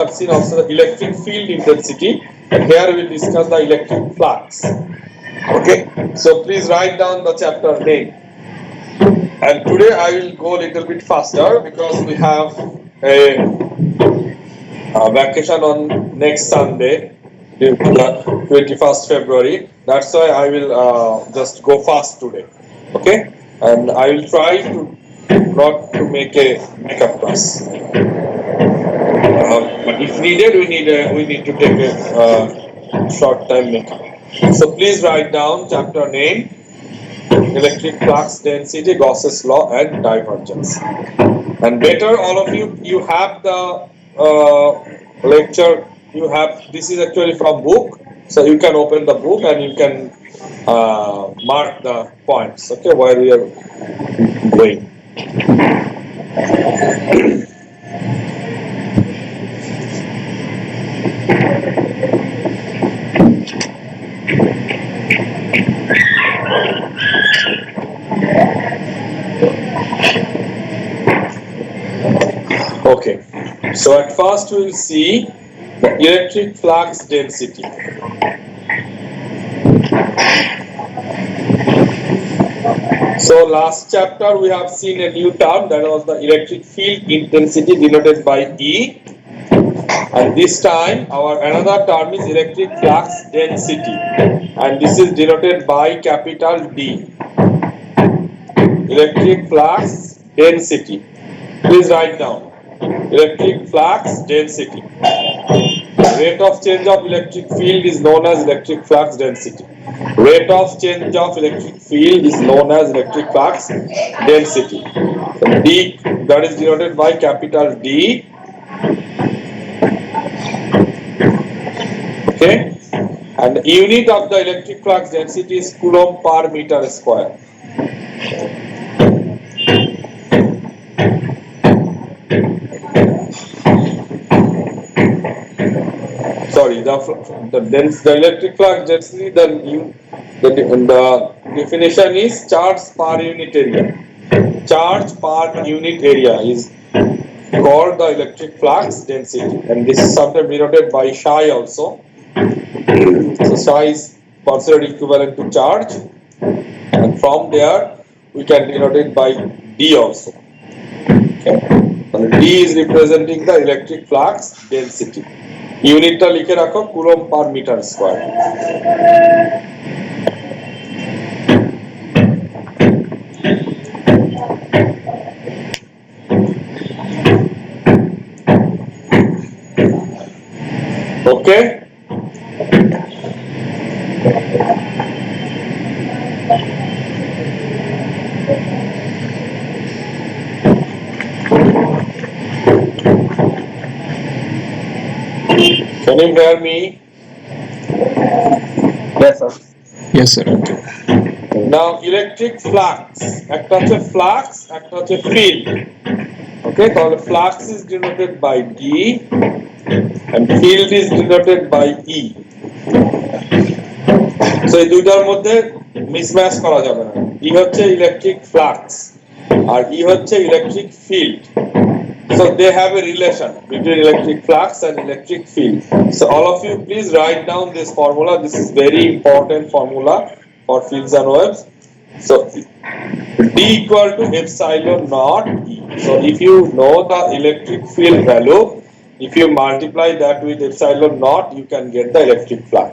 have seen also the electric field intensity, and here we will discuss the electric flux. Okay, so please write down the chapter name. And today I will go a little bit faster because we have a vacation on next Sunday, the 21st February. That's why I will just go fast today. Okay, and I will try to not to make a makeup class. But if needed, we need to take a short time makeup. So please write down chapter name, electric flux density, Gauss's law, and divergence. And better, all of you have the lecture. You have, this is actually from book, so you can open the book and you can mark the points. Okay, where we are going. Okay, so at first we will see the electric flux density. So last chapter we have seen a new term, that was the electric field intensity denoted by E, and this time our another term is electric flux density, and this is denoted by capital D. Electric flux density. Please write down electric flux density. Rate of change of electric field is known as electric flux density. Rate of change of electric field is known as electric flux density. So D, that is denoted by capital D. Okay, and the unit of the electric flux density is coulomb per meter square. Sorry, the electric flux density, the definition is charge per unit area. Charge per unit area is called the electric flux density, and this is sometimes denoted by psi also. So psi is considered equivalent to charge, and from there we can denote it by D also. Okay, and D is representing the electric flux density. ইউনিটটা লিখে রাখো coulomb per metre square. Okay, can you hear me? Yes, sir. Yes, sir. Okay. Now electric flux, একটা হচ্ছে flux, একটা হচ্ছে field. Okay, তাহলে flux is denoted by D and field is denoted by E. So এই দুইটার মধ্যে mismatch করা যাবে না। E হচ্ছে ইলেকট্রিক ফ্লাক্স আর E হচ্ছে electric field. So they have a relation between electric flux and electric field. So all of you please write down this formula. This is very important formula for fields and waves. So D equal to epsilon naught E. So if you know the electric field value, if you multiply that with epsilon naught, you can get the electric flux.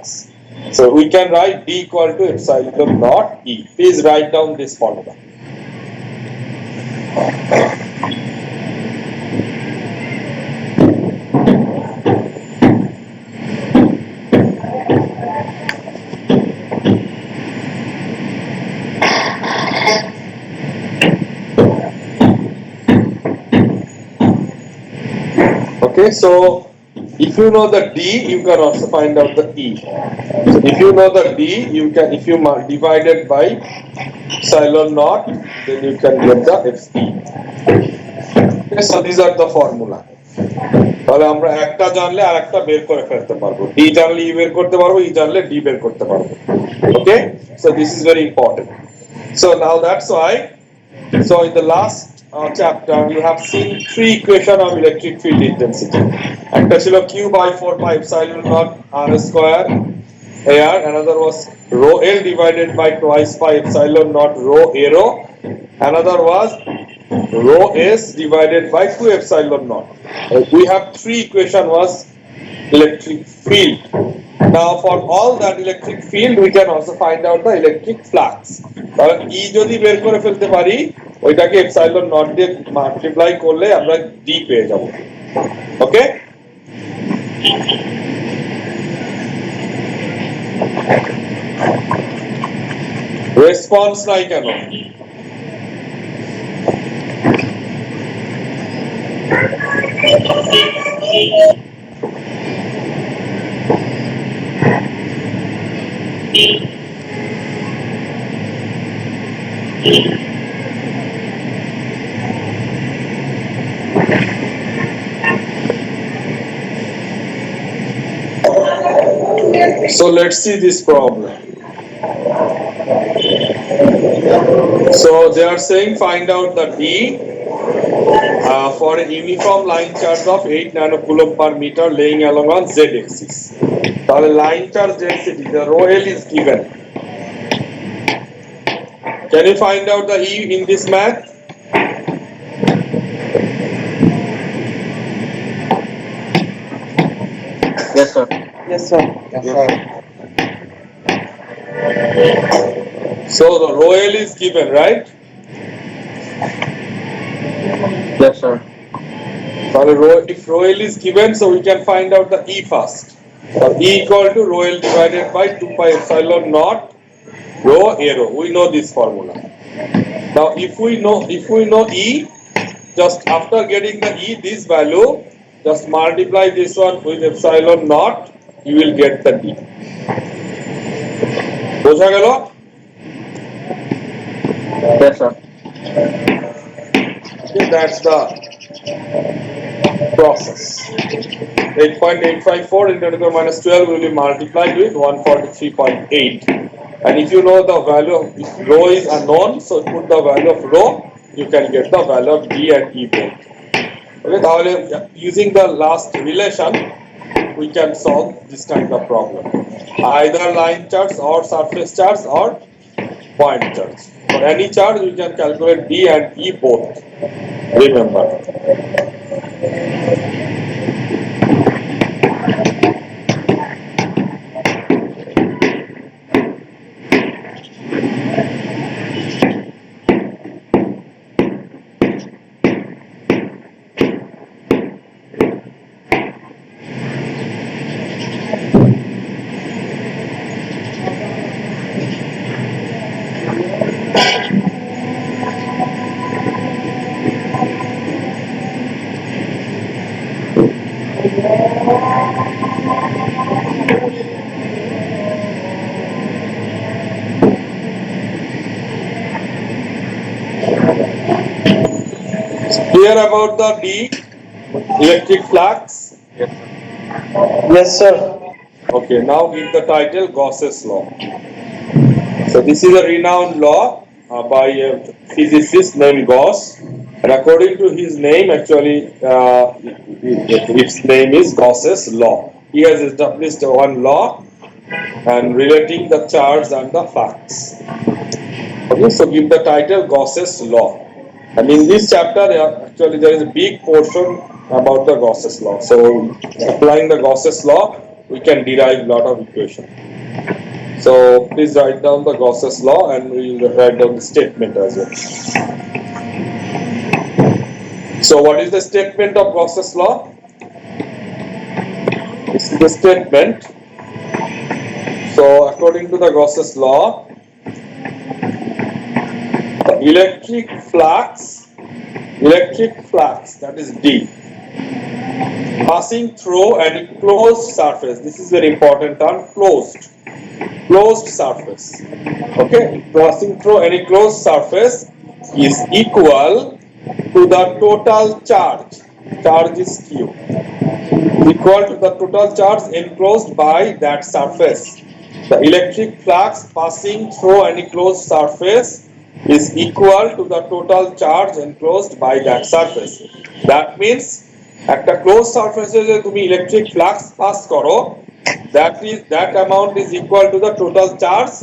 So we can write D equal to epsilon naught E. Please write down this formula. Okay, so if you know the D, you can also find out the E. So if you know the D, you can, if you divide it by epsilon naught, then you can get the Fe. Okay, so these are the formula. তাহলে আমরা একটা জানলে আরেকটা বের করে ফেলতে পারবো। D জানলে E বের করতে পারবো, E জানলে D বের করতে পারবো। Okay, so this is very important. So now that's why So in the last chapter, you have seen three equation of electric field intensity. একটা ছিল Q by 4 pi epsilon naught R square AR. Another was rho L divided by twice pi epsilon naught rho aero. Another was rho S divided by 2 epsilon naught. We have three equation was electric field. Now for all that electric field, we can also find out the electric flux. কারণ E যদি বের করে ফেলতে পারি, ওইটাকে epsilon naught দিয়ে multiply করলে আমরা D পেয়ে যাব। ওকে? রেসপন্স নাই কেন? So let's see this problem. So they are saying find out the D for a uniform line charge of 8 nanocoulomb per meter laying along on Z axis. The line charge density, the rho L is given. Can you find out the E in this math? Yes, sir. Yes, sir. Yes, sir. So the rho L is given, right? Yes, sir. If rho L is given, so we can find out the E first. So E equal to rho L divided by 2 pi epsilon naught rho aero. We know this formula. Now if we know E, just after getting the E, this value, just multiply this one with epsilon naught, you will get the D. বোঝা গেল? Yes, sir. Okay, that's the process. 8.854 into 10 to the minus 12 will be multiplied with 143.8. And if you know the value of rho is unknown, so put the value of rho, you can get the value of D and E both. Okay, now using the last relation, we can solve this kind of problem. Either line charge or surface charge or point charge. For any charge, we can calculate D and E both. Remember. Clear about the D, electric flux? Yes, sir. Yes, sir. Okay, now give the title Gauss's law. So this is a renowned law by a physicist named Gauss, and according to his name, actually, its name is Gauss's law. He has established one law and relating the charge and the flux. Okay, so give the title Gauss's law. And in this chapter, actually, there is a big portion about the Gauss's law. So, applying the Gauss's law, we can derive a lot of equation. So, please write down the Gauss's law, and we will write down the statement as well. So, what is the statement of Gauss's law? This is the statement. So, according to the Gauss's law, the electric flux, that is D, passing through an enclosed surface. This is very important term, closed surface. Okay, passing through an enclosed surface is equal to the total charge. Charge is Q. Equal to the total charge enclosed by that surface. The electric flux passing through an enclosed surface is equal to the total charge enclosed by that surface. That means একটা closed surface এ যে তুমি electric flux pass করো, that amount is equal to the total charge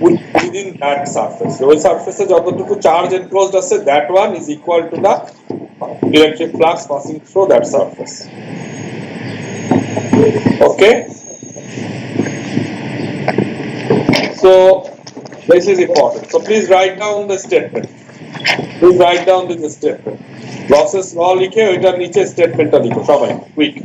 within that surface. ওই surface এ যতটুকু charge enclosed আছে, that one is equal to the electric flux passing through that surface. Okay. So this is important. So please write down the statement. Please write down this statement. Losses law লিখে ওইটার নিচে স্টেটমেন্টটা লিখো সবাই quick.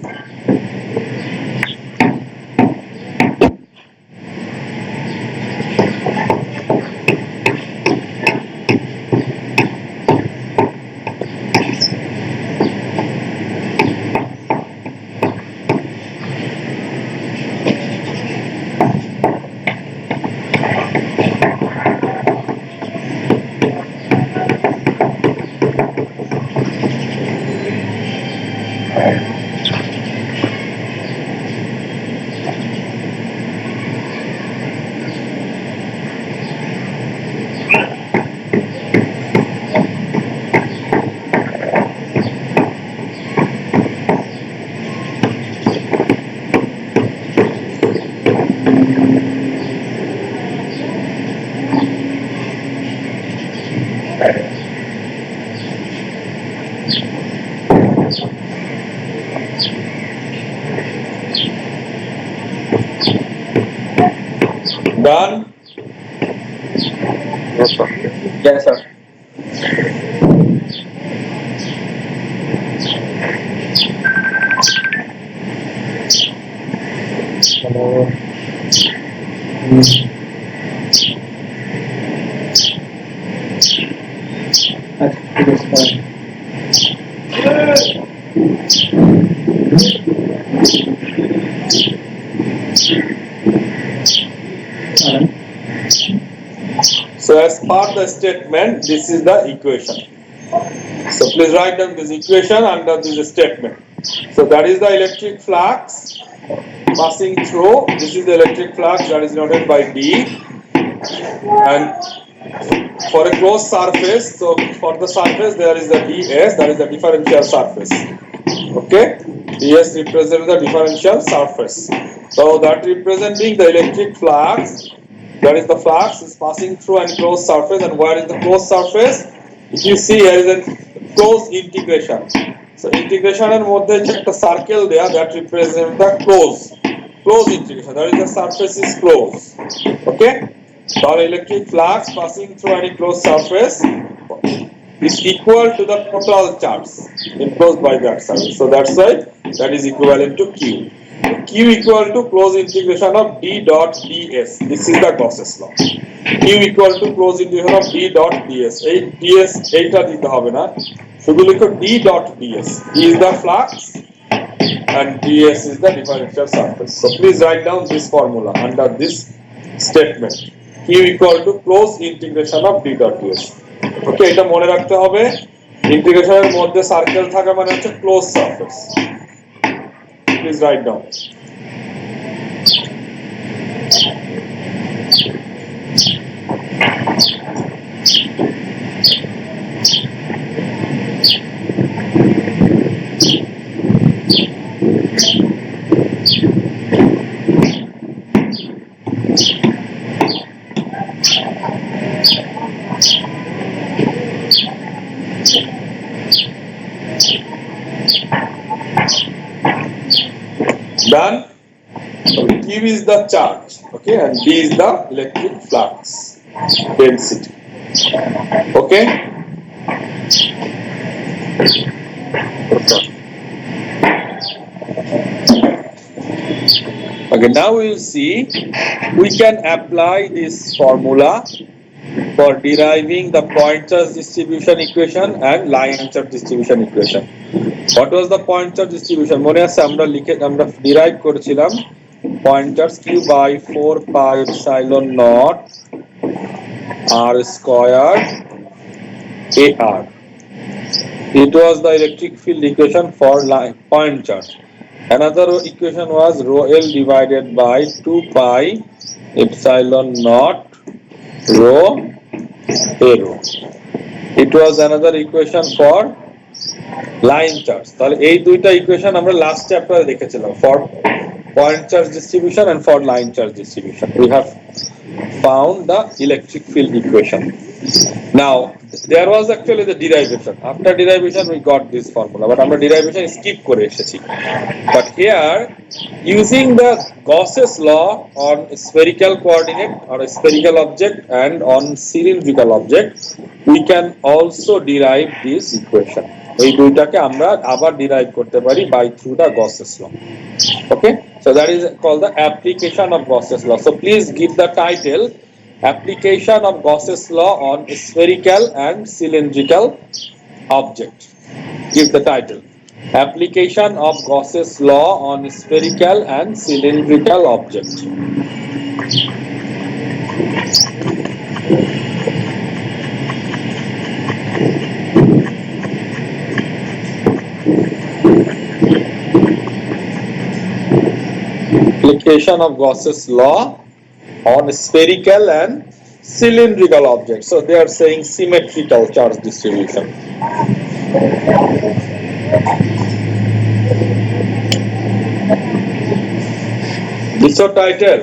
Done? Yes, sir. Yes, sir. So as per the statement, this is the equation. So please write down this equation under this statement. So that is the electric flux passing through. This is the electric flux that is denoted by D. And for a closed surface, so for the surface there is the ds, that is the differential surface. Okay, ds represents the differential surface. So that representing the electric flux, that is the flux is passing through an closed surface. And where is the closed surface? If you see, here is a closed integration. So integration and মধ্যে যে একটা circle there, that represents the closed integration. That is the surface is closed. Okay. So electric flux passing through any closed surface is equal to the total charge enclosed by that surface. So that's why that is equivalent to Q. Q equal to closed integration of D dot ds. This is the Gauss's law. Q equal to closed integration of D dot ds. এই ds এইটা দিতে হবে না, শুধু লিখো D dot ds. D is the flux and ds is the differential surface. So please write down this formula under this statement. Q equal to closed integration of D dot ds. Okay, এটা মনে রাখতে হবে, ইন্টিগ্রেশনের মধ্যে circle থাকা মানে হচ্ছে close surface. Please write down. Done. So Q is the charge, okay, and D is the electric flux density. Okay. Okay, now we will see, we can apply this formula for deriving the point charge distribution equation and line charge distribution equation. What was the point charge distribution? মনে আছে আমরা derive করেছিলাম point charge Q by 4 pi epsilon naught r squared AR. It was the electric field equation for line point charge. Another equation was rho L divided by 2 pi epsilon naught rho A row. It was another equation for line charge. তাহলে এই দুইটা equation আমরা last চ্যাপ্টারে দেখেছিলাম, for point charge distribution and for line charge distribution. We have found the electric field equation. Now there was actually the derivation. After derivation we got this formula, but আমরা derivation skip করে এসেছি. But here, using the Gauss's law on spherical coordinate or a spherical object and on cylindrical object, we can also derive this equation. এই দুইটাকে আমরা আবার derive করতে পারি by through the Gauss's law. Okay, so that is called the application of Gauss's law. So please give the title application of Gauss's law on spherical and cylindrical object. Give the title application of Gauss's law on spherical and cylindrical object. Application of Gauss's law on spherical and cylindrical objects. So they are saying symmetrical charge distribution. This is title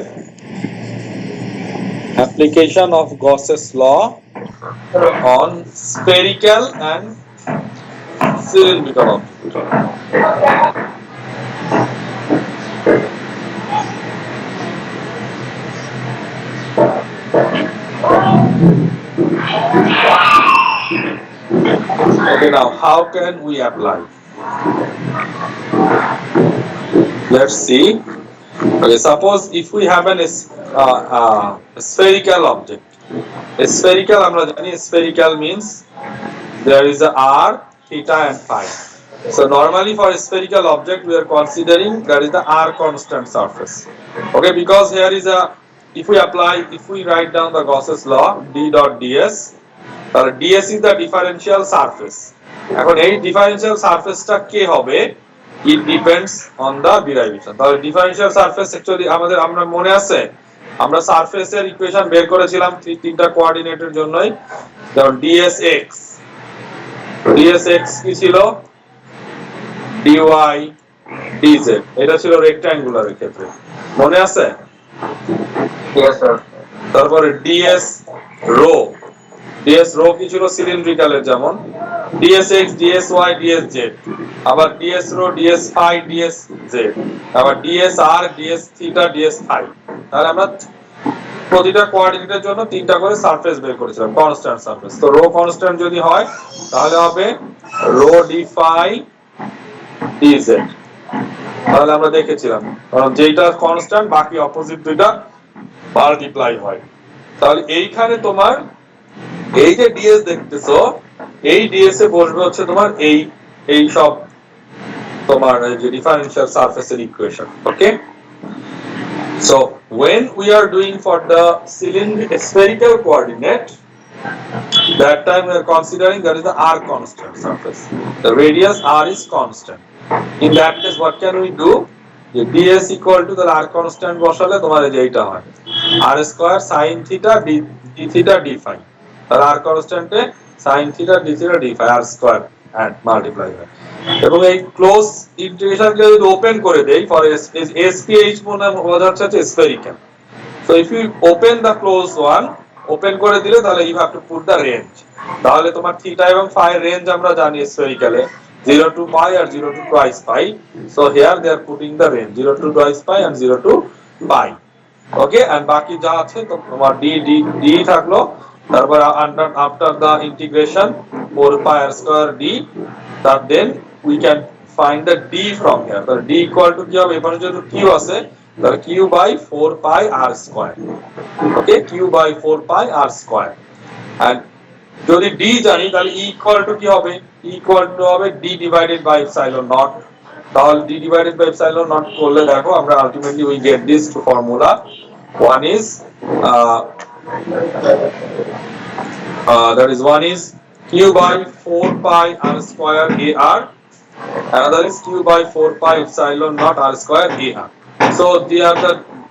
application of Gauss's law on spherical and cylindrical objects. Okay, now how can we apply? Let's see. Okay, suppose if we have a spherical object. A spherical, আমরা জানি spherical means there is a r, theta and phi. So normally for a spherical object we are considering there is the r constant surface. Okay, because here is a, if we write down the Gauss's law, d dot ds, ds is the differential surface. এখন এই differential surface টা কে হবে? It depends on the derivation. তাহলে differential surface actually আমরা মনে আছে আমরা surface এর ইকুয়েশন বের করেছিলাম তিনটা কোঅর্ডিনেটের জন্যই। যেমন dsx কি ছিল? dy dz, এটা ছিল রেক্ট্যাঙ্গুলারের ক্ষেত্রে, মনে আছে? Yes, sir. তারপরে ds rho কি ছিল? সিলিন্ড্রিক্যালের, যেমন dsx dsy dsz, আবার ds rho ds phi dsz, আবার dsr ds theta ds phi। তাহলে আমরা প্রতিটা কোঅর্ডিনেটের জন্য তিনটা করে সারফেস বের করেছিলাম, কনস্ট্যান্ট সারফেস। তো রো কনস্ট্যান্ট যদি হয় তাহলে হবে রো d phi dz। তাহলে আমরা দেখেছিলাম কারণ যেটা কনস্ট্যান্ট বাকি অপোজিট দুইটা মাল্টিপ্লাই হয়। তাহলে এইখানে তোমার এই যে ds দেখতেছো, এই ds এ বসবে হচ্ছে তোমার এই সব তোমার যে ডিফারেন্সিয়াল সারফেসের equation. Okay, so when we are doing for the spherical coordinate, that time we are considering that is the r constant surface, the radius r is constant. In that case what can we do? The ds equal to the r constant বসালে তোমার এই যে এইটা হয় r square sin theta d theta d phi, R r constant A sin theta d theta d phi r square and multiply হয়। এবং এই close ইন্টিগ্রেশনকে যদি ওপেন করে দেই ফর SPH মনে বোঝাচ্ছে হচ্ছে spherical, so if you open the closed one, open করে দিলে তাহলে you have to put the range। তাহলে তোমার থিটা এবং ফাই রেঞ্জ আমরা জানি স্ফেরিক্যালে 0 to pi R 0 to twice pi, so here they are putting the range 0 to twice pi and 0 to pi। okay, and বাকি যা আছে তো তোমার d থাকলো, তারপর after the integration 4 pi r square d, that then we can find the d from here। তাহলে d equal to কি হবে? এখানে যেহেতু q আছে তাহলে q by 4 pi r square। okay, q by 4 pi r square, and যদি d জানি তাহলে e equal to কি হবে? e equal to হবে d divided by epsilon naught। তাহলে d divided by epsilon naught করলে দেখো আমরা ultimately we get this formula. One is that is one is q by 4 pi r square ar, another is q by 4 pi epsilon naught r square ar. So they are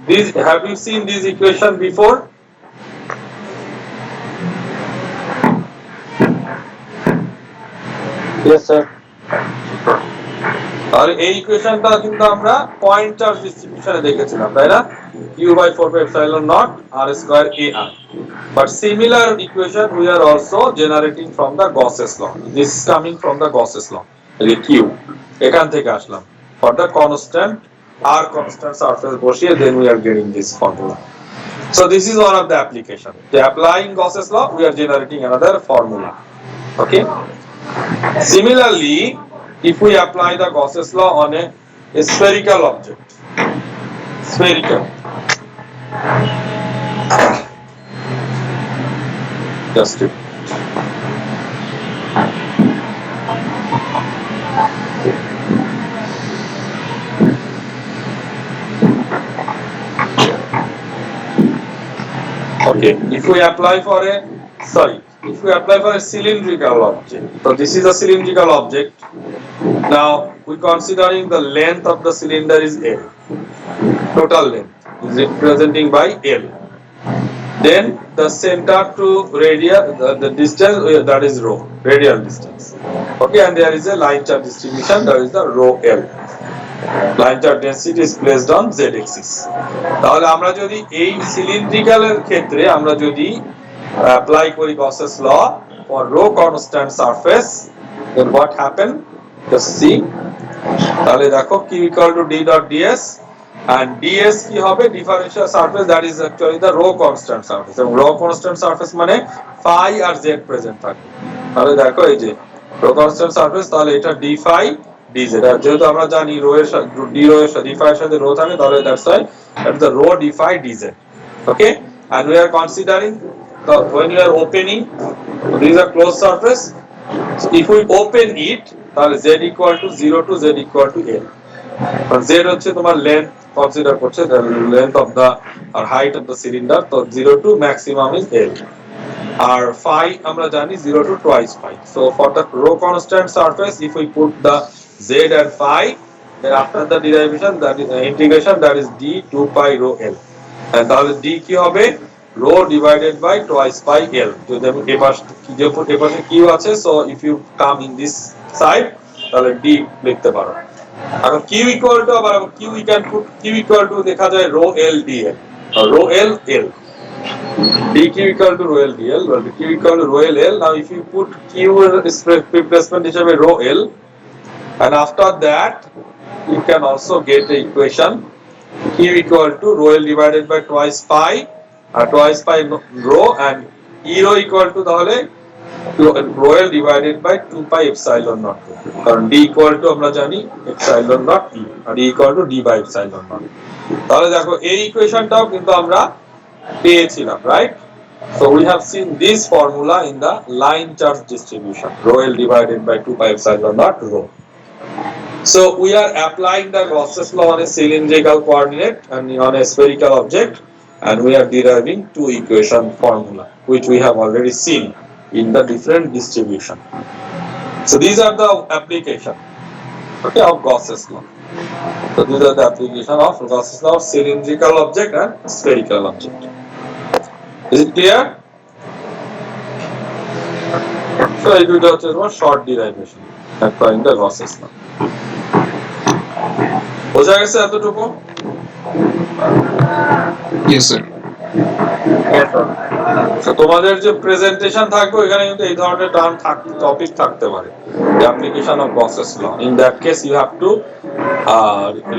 these, have you seen this equation before? Yes, sir. আর এই ইকুয়েশনটা কিন্তু আমরা point charge ডিস্ট্রিবিউশনে দেখেছিলাম, তাই না? q by 4 pi epsilon naught r square ar. But similar equation we are also generating from the Gauss's law. This is coming from the Gauss's law. q এখান থেকে আসলাম for the constant r constant surface বসিয়ে then we are getting this formula. So this is one of the application. To applying Gauss's law we are generating another formula. Okay. Similarly, if we apply the Gauss's law on a spherical object, spherical, just it. Okay, if we apply for a cylindrical object, so this is a cylindrical object. Now we considering the length of the cylinder is L, total length is representing by L. Then the center to radius, the distance that is rho, radial distance. Okay, and there is a line charge distribution, that is the rho L. Line charge density is placed on z axis. তাহলে আমরা যদি এই সিলিন্ড্রিক্যালের ক্ষেত্রে আমরা যদি apply করি Gauss's law for rho constant surface, then what happen? Just see. তাহলে দেখো q equal to d dot ds, and ds কি হবে? Differential surface, that is actually the rho constant surface. এবং rho constant surface মানে phi আর z present থাকে। তাহলে দেখো এই যে rho constant surface, তাহলে এটা d phi dz, আর যেহেতু আমরা জানি rho এর সাথে d rho এর সাথে d phi এর সাথে rho থাকে, তাহলে that's why that's the rho d phi dz. Okay, and we are considering the when you are opening, this is a closed surface, so if we open it, তাহলে z equal to 0 to z equal to l. z হচ্ছে তোমার length consider করছে, the length of the or height of the cylinder, so 0 to maximum is l. R phi আমরা জানি 0 to twice phi. So for the rho constant surface, if we put the z and phi, then after the derivation, that is integration, that is d 2 pi rho l. And তাহলে d কি হবে? Rho divided by twice pi l. যদি আমি এপাশে q আছে, so if you come in this side, তাহলে d লিখতে পারো। এখন q equal to আবার q we can put q equal to দেখা যায় rho l dl, rho l l, dq equal to rho l dl, well q equal to rho l l. Now if you put q replacement হিসেবে rho l, and after that you can also get the equation q equal to rho l divided by twice pi rho, and e rho equal to তাহলে rho l divided by 2 pi epsilon naught, কারণ d equal to আমরা জানি epsilon naught e, R e equal to d by epsilon naught. তাহলে দেখো এই ইকুয়েশনটাও কিন্তু আমরা পেয়েছিলাম, right? So we have seen this formula in the line charge distribution, rho l divided by 2 pi epsilon naught rho. So we are applying the Gauss's law on a cylindrical coordinate and on a spherical object, and we are deriving two equation formula, which we have already seen in the different distribution. So these are the application, okay, of Gauss's law. So these are the application of Gauss's law of cylindrical object and spherical object. Is it clear? So it will just one short derivation applying the Gauss's law. বোঝা গেছে এতটুকু? Yes, sir. Yes, sir. So তোমাদের যে presentation থাকবে এখানে কিন্তু এই ধরনের টার্ম টপিক থাকতে পারে, the application of Gauss's law. In that case you have to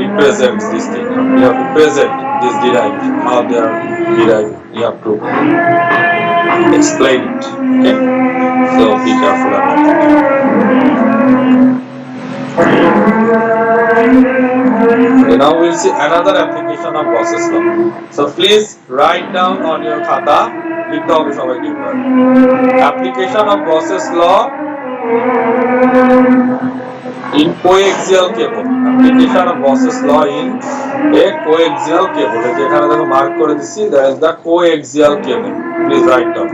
represent this thing, you have to present this derivation, how they are derived, you have to explain it. Okay, so be careful about it. Okay, now we'll see another application of Gauss's law. So please write down on your khata, লিখতে হবে সবাইকে। Application of Gauss's law in coaxial cable. Application of Gauss's law in a coaxial cable. যেখানে দেখো mark করে দিচ্ছি, that is the coaxial cable. Please write down.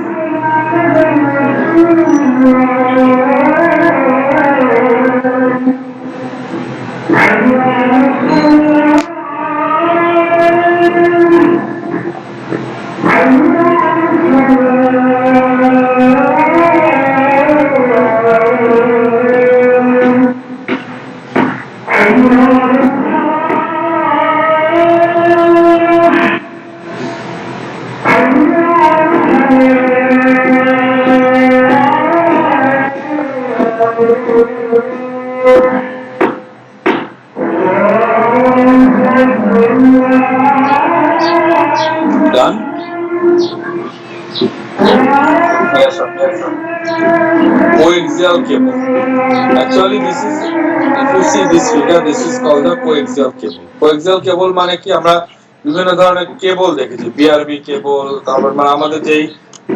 Done? Yes, sir. Yes, sir. Coaxial cable. Actually, this is, if you see this figure, this is called the coaxial cable. Coaxial cable মানে কি, আমরা বিভিন্ন ধরনের কেবল দেখেছি, BRB কেবল, তারপর মানে আমাদের যেই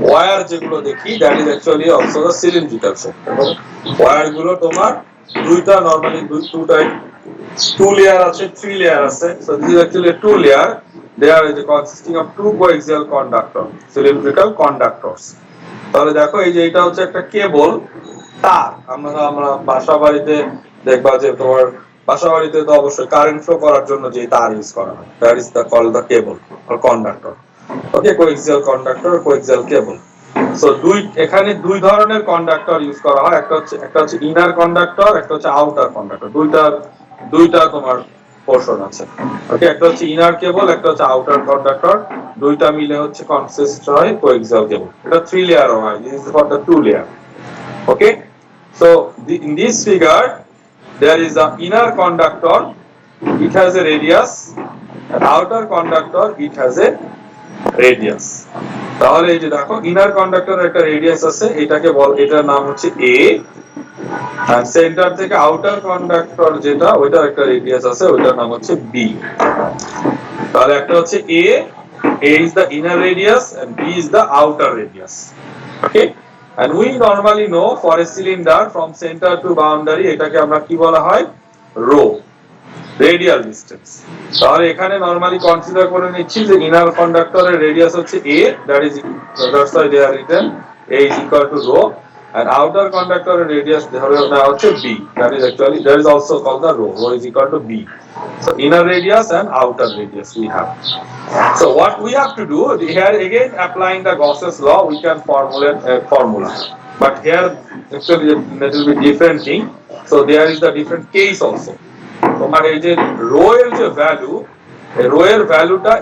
ওয়্যার যেগুলো দেখি, that is actually also the cylindrical shape. এবং ওয়্যার গুলো তোমার দুইটা, normally two type, two layer আছে, থ্রি লেয়ার আছে। So this is actually two layer. They are consisting of two coaxial conductor, cylindrical conductors. তাহলে দেখো, এই যে এটা হচ্ছে একটা কেবল তার। আমরা আমরা বাসা বাড়িতে দেখবা যে তোমার বাসা বাড়িতে তো অবশ্যই কারেন্ট ফ্লো করার জন্য যে তার ইউজ করা হয়, that is the call the cable or conductor. Okay, coaxial conductor, coaxial cable. So এখানে দুই ধরনের কন্ডাক্টর ইউজ করা হয়। একটা হচ্ছে ইনার কন্ডাক্টর, একটা হচ্ছে আউটার কন্ডাক্টর। দুইটা তোমার পোর্শন আছে। ওকে, একটা হচ্ছে ইনার কেবল, একটা হচ্ছে আউটার কন্ডাক্টর। দুইটা মিলে হচ্ছে কনসিস্ট হয় কোএক্সিয়াল কেবল। এটা থ্রি লেয়ার হয়, this is for the two layer. Okay, so in this figure there is a inner conductor, it has a radius, and outer conductor, it has a radius. তাহলে এই যে দেখো, inner conductor একটা radius আছে, এটাকে এটার নাম হচ্ছে a, আর সেন্টার থেকে আউটার কন্ডাক্টর যেটা, ওইটার একটা রেডিয়াস আছে, ওইটার নাম হচ্ছে b। তাহলে একটা হচ্ছে a is the inner radius and b is the outer radius. Okay, and we normally know for a cylinder from center to boundary, এটাকে আমরা কি বলা হয়, rho, radial distance। তাহলে এখানে নরমালি কনসিডার করে নিচ্ছি যে ইনার কন্ডাক্টরের রেডিয়াস হচ্ছে a, that's why they are written a is equal to rho, and outer conductor radius ধরে নেওয়া হচ্ছে b, that is also called the rho is equal to b. So inner radius and outer radius we have. So what we have to do here, again applying the Gauss's law, we can formulate a formula, but here actually a little bit different thing. So there is the different case also. তোমার এই যে rho এর যে value, rho এর ভ্যালুটা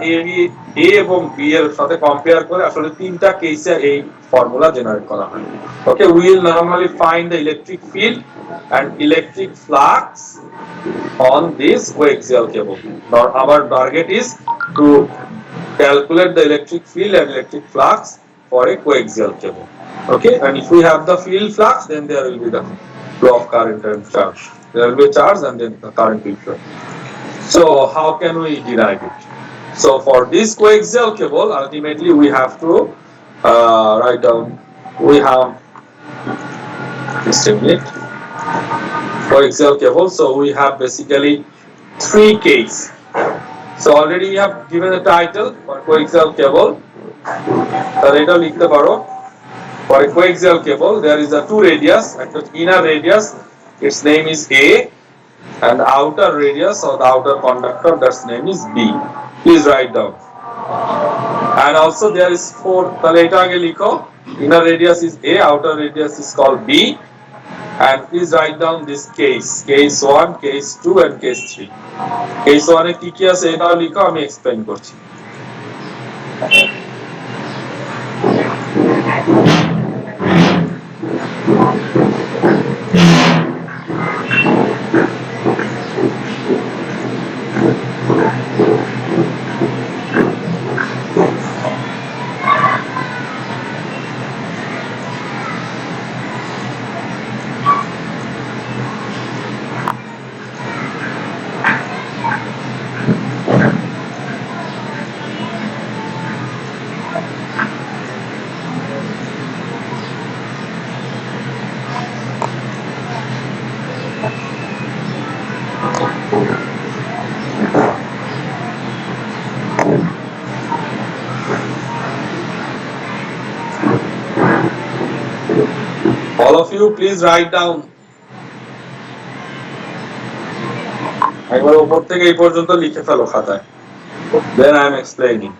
এ এবং B এর সাথে কম্পেয়ার করে আসলে তিনটা কেসে এই ফর্মুলা জেনারেট করা হয়। Okay, we will normally find the electric field and electric flux on this coaxial cable. Now our target is to calculate the electric field and electric flux for a coaxial cable. Okay, and if we have the field flux, then there will be the flow of current and charge. There will be a charge and then the current will flow. So how can we derive it? So for this coaxial cable, ultimately we have to write down, we have, just a minute, coaxial cable. So we have basically three cases. So already we have given the title for coaxial cable. The data লিখতে পারো, for a coaxial cable there is a two radius, and the inner radius, its name is A, and the outer radius or the outer conductor, that's name is B. Please write down. And also there is four, তাহলে এটা আগে লিখো, inner radius is A, outer radius is called B. And please write down this case 1, case 2 and case 3. Case 1 এ কি কি আছে এটাও লিখো, আমি এক্সপ্লেইন করছি। All of you please write down. একবার উপর থেকে এই পর্যন্ত লিখে ফেলো খাতায়, then I am explaining.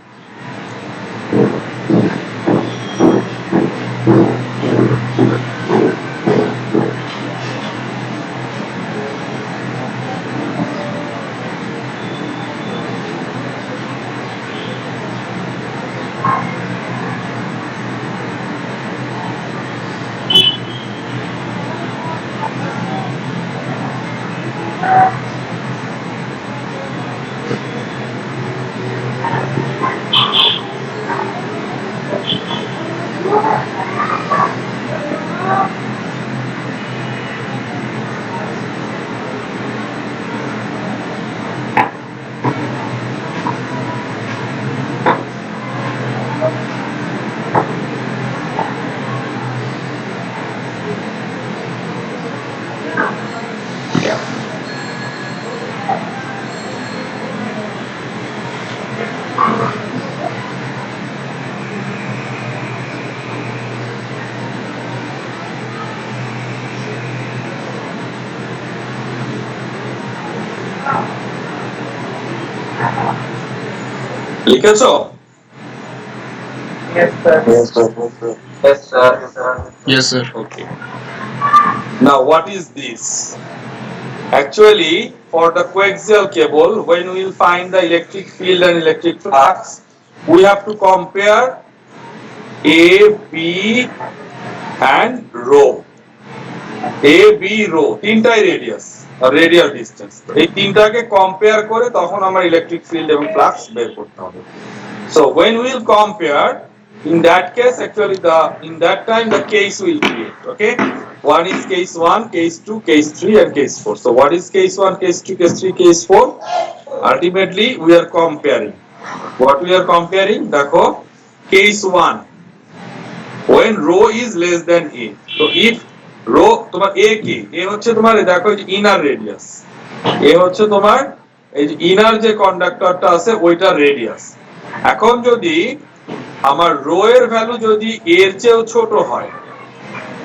লিখেছো? Yes, sir. Yes, sir. Yes, sir. Yes, sir. Yes, sir. Okay. Now what is this? Actually, for the coaxial cable, when we will find the electric field and electric flux, we have to compare A, B and rho. A, B, rho তিনটাই radius radial distance. এই তিনটাকে compare করে তখন আমরা electric field এবং flux বের করতে হবে। So when we will compare, in that case actually in that time the case will create, okay? One is case 1, case 2, case 3 and case 4. So what is case 1, case 2, case 3, case 4? Ultimately we are comparing. What we are comparing? দেখো case 1, when rho is less than A. So if rho তোমার A কি? A হচ্ছে তোমার দেখো এই যে inner radius. A হচ্ছে তোমার এই যে ইনার যে কন্ডাক্টরটা আছে ওইটা রেডিয়াস। এখন যদি আমার রো এর ভ্যালু যদি এর চেয়েও ছোট হয়,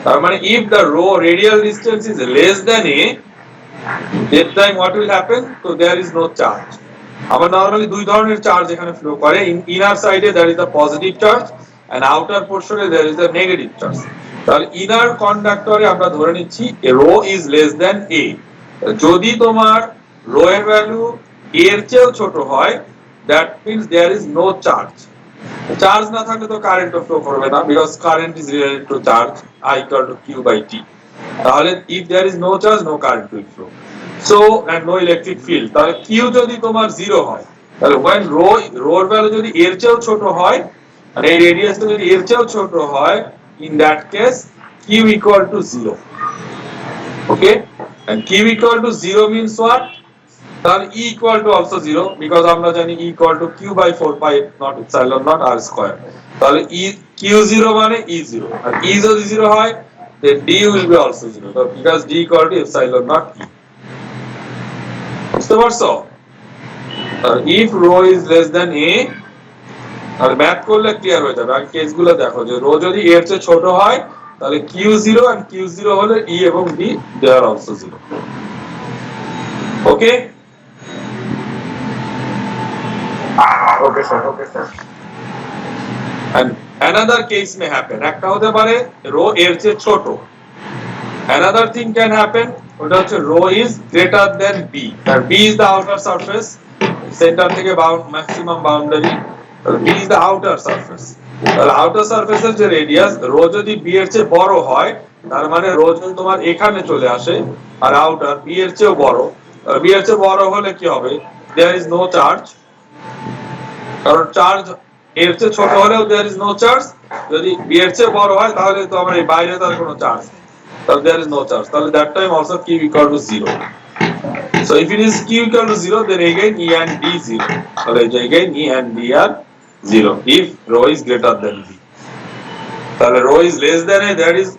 তার মানে if the rho radial distance is less than A, that time what will happen? So there is no charge. আমার নরমালি দুই ধরনের চার্জ এখানে ফ্লো করে। ইনার সাইডে there is the positive charge and outer portion there is the negative charge. তাহলে inner কন্ডাক্টরে আমরা ধরে নিচ্ছি rho is less than A. যদি তোমার rho এর ভ্যালু এর চেয়েও ছোট হয়, that means there is no charge. Charge না থাকলে তো কারেন্ট ফ্লো করবে না, because current is related to charge I equal to Q by T. তাহলে if there is no charge, no current will flow. So and no electric field. তাহলে Q যদি তোমার 0 হয়, তাহলে when rho এর value যদি এর চেয়েও ছোট হয় আর এই রেডিয়াসটা যদি এর চেয়েও ছোট হয়, in that case Q equal to 0. Okay? And Q equal to 0 means what? তাহলে E equal to also 0, because আমরা জানি E equal to Q by 4 pi not epsilon not R square. তাহলে E Q0 মানে E0, আর E যদি 0 হয় then D will be also 0, so because D equal to epsilon not E. বুঝতে পারছো? if rho is less than A, আর math করলে clear হয়ে যাবে। আর কেসগুলো দেখো যে রো যদি এর চেয়ে ছোট হয় তাহলে Q0 and Q0 হলে E এবং D they are also 0. Okay? Okay, sir. Okay, sir. And another case may happen, একটা হতে পারে রো এর চেয়ে ছোট। Another thing can happen, ওটা হচ্ছে rho is greater than B, আর B is the outer surface, center থেকে maximum boundary, B is the outer surface. তাহলে outer surface এর যে রেডিয়াস রো যদি B এর চেয়ে বড় হয়, তার মানে রো যদি তোমার এখানে চলে আসে আর আউটার B এর চেয়ে বড়, B এর চেয়ে বড় হলে কি হবে? There is no charge, কারণ চার্জ এর চেয়ে ছোট হলেও there is no charge, যদি B এর চেয়ে বড় হয় তাহলে তো আমার এই বাইরে তার কোনো চার্জ, তাহলে there is no charge, তাহলে that time also Q equal to 0. So if it is Q equal to 0, then again E and D 0, তাহলে again E and D are 0 if rho is greater than B. তাহলে rho is less than A,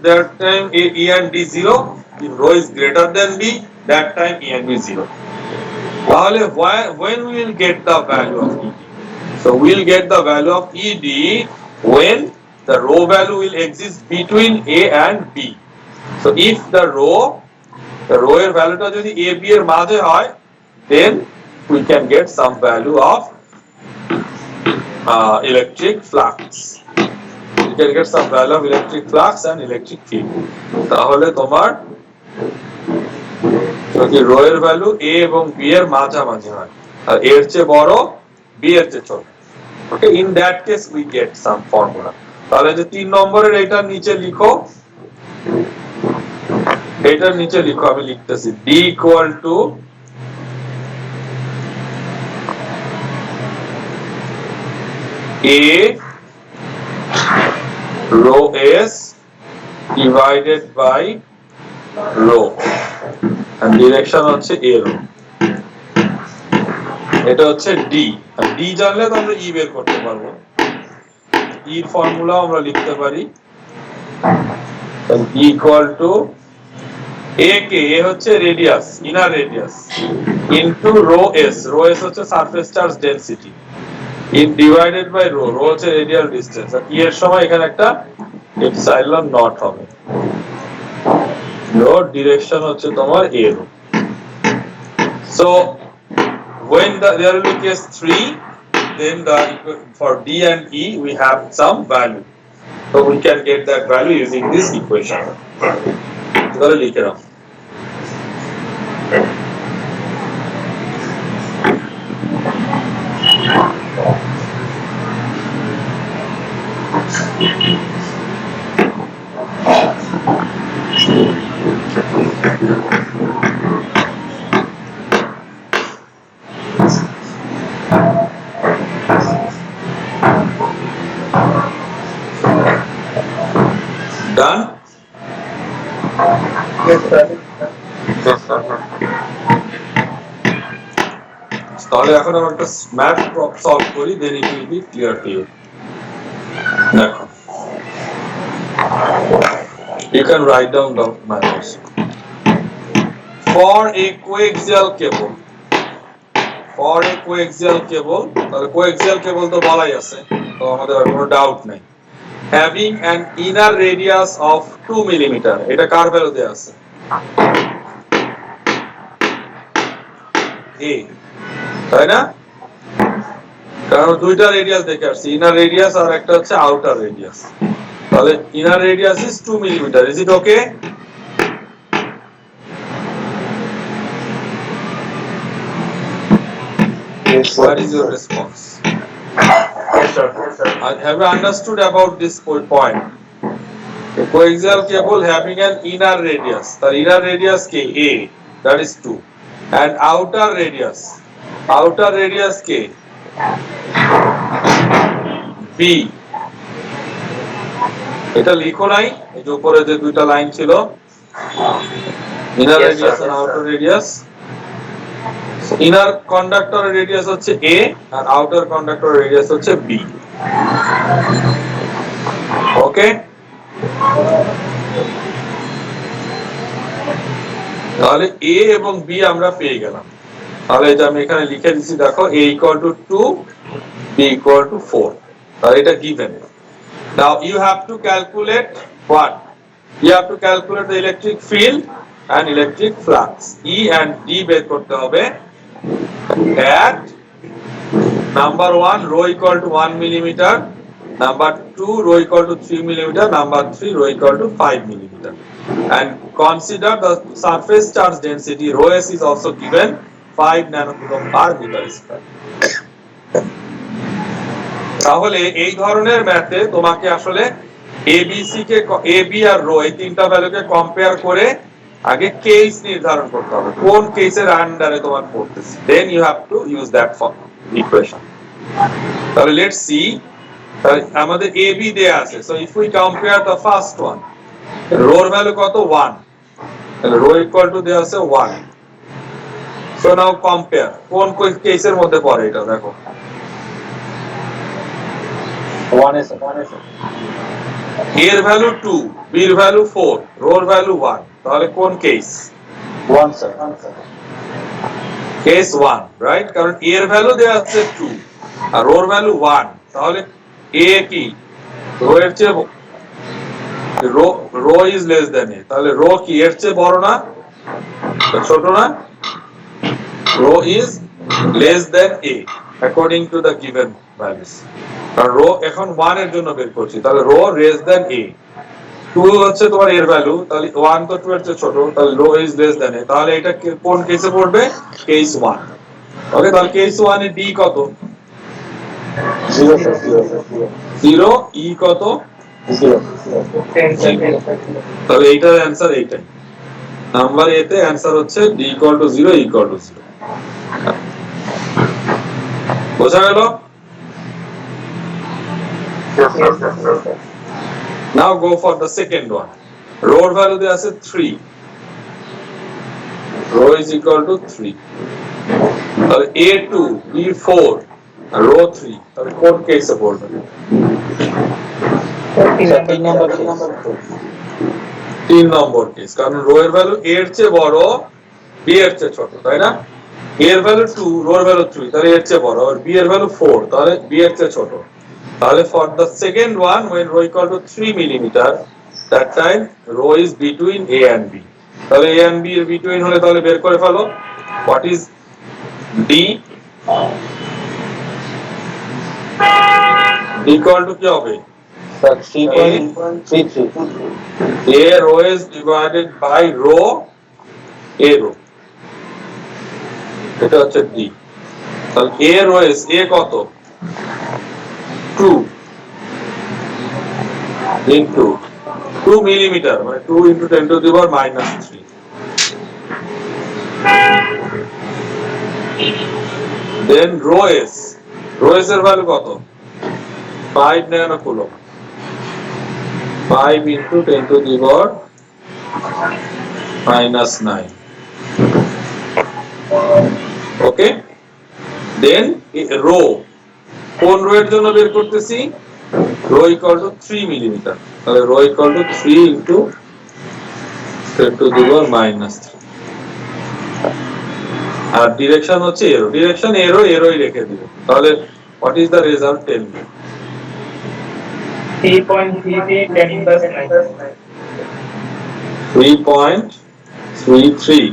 that time E and D 0. If rho is greater than B, that time E and B 0. তাহলে when we will get the value of ED? So we will get the value of ED when the rho value will exist between A and B. So if the rho এর ভ্যালুটা যদি A B এর মাঝে হয়, then we can get some value of electric flux. We can get some value of electric flux and electric field. তাহলে তোমার যদি rho এর ভ্যালু A এবং B এর মাঝামাঝি হয় আর এর চেয়ে বড় B এর চেয়ে ছোট, ওকে, in that case we get some formula. তাহলে যে 3 নম্বরের এটার নিচে লিখো, এটার নিচে লিখো, আমি লিখতেছি D equal to A rho S divided by rho, and direction হচ্ছে arrow, এটা হচ্ছে D, আর D জানলে তো আমরা E বের করতে পারবো। E এর ফর্মুলা আমরা লিখতে পারি equal to A কে A হচ্ছে radius, inner radius, into rho S হচ্ছে surface charge density, in divided by rho হচ্ছে রেডিয়াল ডিসটেন্স, আর E এর সময় এখানে একটা এপসাইলন নট হবে, রো ডিরেকশন হচ্ছে তোমার arrow. So when there will be case 3, then for D and E we have some value. So we can get that value using this equation. তাহলে লিখে নাও। Done? Yes, sir. Yes, sir. তাহলে এখন আমরা একটা math solve করি, then it will be clear to you. দেখো, you can write down the maths. For a coaxial cable, তাহলে coaxial cable তো বলাই আছে, তো আমাদের আর কোনো ডাউট নেই। Having an inner radius of 2 mm, এটা কার ভ্যালু দেয়া আছে? A, তাই না? কারণ দুইটা রেডিয়াস দেখে আসছি, ইনার রেডিয়াস আর একটা হচ্ছে আউটার রেডিয়াস। তাহলে inner radius is 2 mm. Is it okay? Yes, sir. What is your response? Yes, sir. Yes, sir. Have you understood about this point? A coaxial cable having an inner radius, the inner radius K, A, that is 2, and outer radius K, B. এটা লিখো নাই, এই যে উপরে যে দুইটা line ছিল, inner Yes, radius sir. and Yes, outer sir. radius. Inner conductor radius হচ্ছে A R outer conductor radius হচ্ছে B. ওকে, তাহলে A এবং B আমরা পেয়ে গেলাম। তাহলে এটা আমি এখানে লিখে দিচ্ছি, দেখো A equal to 2, B equal to 4. তাহলে এটা given. Now you have to calculate what? You have to calculate the electric field and electric flux. E and D বের করতে হবে at number 1 rho equal to 1 millimeter, number 2 rho equal to 3 millimeter, number 3 rho equal to 5 millimeter. And consider the surface charge density, rho s is also given 5 nanocoulomb per meter square. তাহলে এই ধরনের ম্যাথে তোমাকে আসলে ABC কে AB আর rho এই তিনটা ভ্যালুকে compare করে আগে কেস নির্ধারণ করতে হবে, কোন কেসের আন্ডারে তোমার পড়তেছে, then you have to use that equation. তাহলে লেটস সি, তাহলে আমাদের AB দেয়া আছে, so if we compare the first one, রোর ভ্যালু কত 1, তাহলে রো ইকুয়াল টু দেয়া আছে 1। সো নাও কম্পেয়ার, কোন কেসের মধ্যে পড়ে এটা দেখো, 1 is, sir. এর ভ্যালু 2, বির ভ্যালু 4, রোর ভ্যালু 1, তাহলে কোন কেস? 1, sir. Case 1, right? কারণ এর ভ্যালু দেয়া আছে 2 আর রোর ভ্যালু 1, তাহলে এ কি রো এর চেয়ে rho is less than A, তাহলে রো কি এর চেয়ে বড় না ছোট না? Rho is less than A according to the given values. কারণ রো এখন 1 এর জন্য বের করছি, তাহলে রো লেস দ্যান এ। 2 হচ্ছে তোমার এর ভ্যালু, তাহলে 1 তো 2 এর চেয়ে ছোট, তাহলে rho is less than A, তাহলে এটা কোন কেসে পড়বে? কেস 1। ওকে, তাহলে কেস 1 এ ডি কত? 0, sir. 0, ই কত? 0. তাহলে এইটার অ্যানসার এইটাই, নাম্বার এ তে অ্যানসার হচ্ছে D equal to 0, equal to 0। বোঝা গেল? Yes, sir. Now go for the second one. Rho value দেয়া আছে 3, rho is equal to 3, তাহলে A2, B4 আর rho 3, তাহলে কোন কেসে পড়বে? 3 নম্বর কেস, কারণ রো এর ভ্যালু a এর চেয়ে বড়, b এর চেয়ে ছোট, তাই না? a এর ভ্যালু 2, রো এর ভ্যালু 3, তাহলে এর চেয়ে বড়, আর b এর ভ্যালু 4, তাহলে b এর চেয়ে ছোট। তাহলে for the second one, when rho equal to 3 millimeter, that time rho is between a and b, তাহলে a and b এর between হলে তাহলে বের করে ফেলো what is d, equal to কি হবে? Sir, 3.33. A rho is divided by rho A rho, এটা হচ্ছে D। তাহলে A rho is A কত? 2 into 2 millimeter, মানে 2 into 10 to the power minus 3. Then rho s এর ভ্যালু কত? 5 nanocoulomb, 5 into 10 to the power minus 9. Okay, then rho, কোন rho এর জন্য বের করতেছি? রো ইকুয়াল টু 3 মিলিমিটার, তাহলে rho equal to 3 into 10 to the power minus 3। আর direction হচ্ছে এরো, ডিরেকশন এরোই রেখে দিব। তাহলে what is the result, tell me. 3.33 10 plus 9. 3.33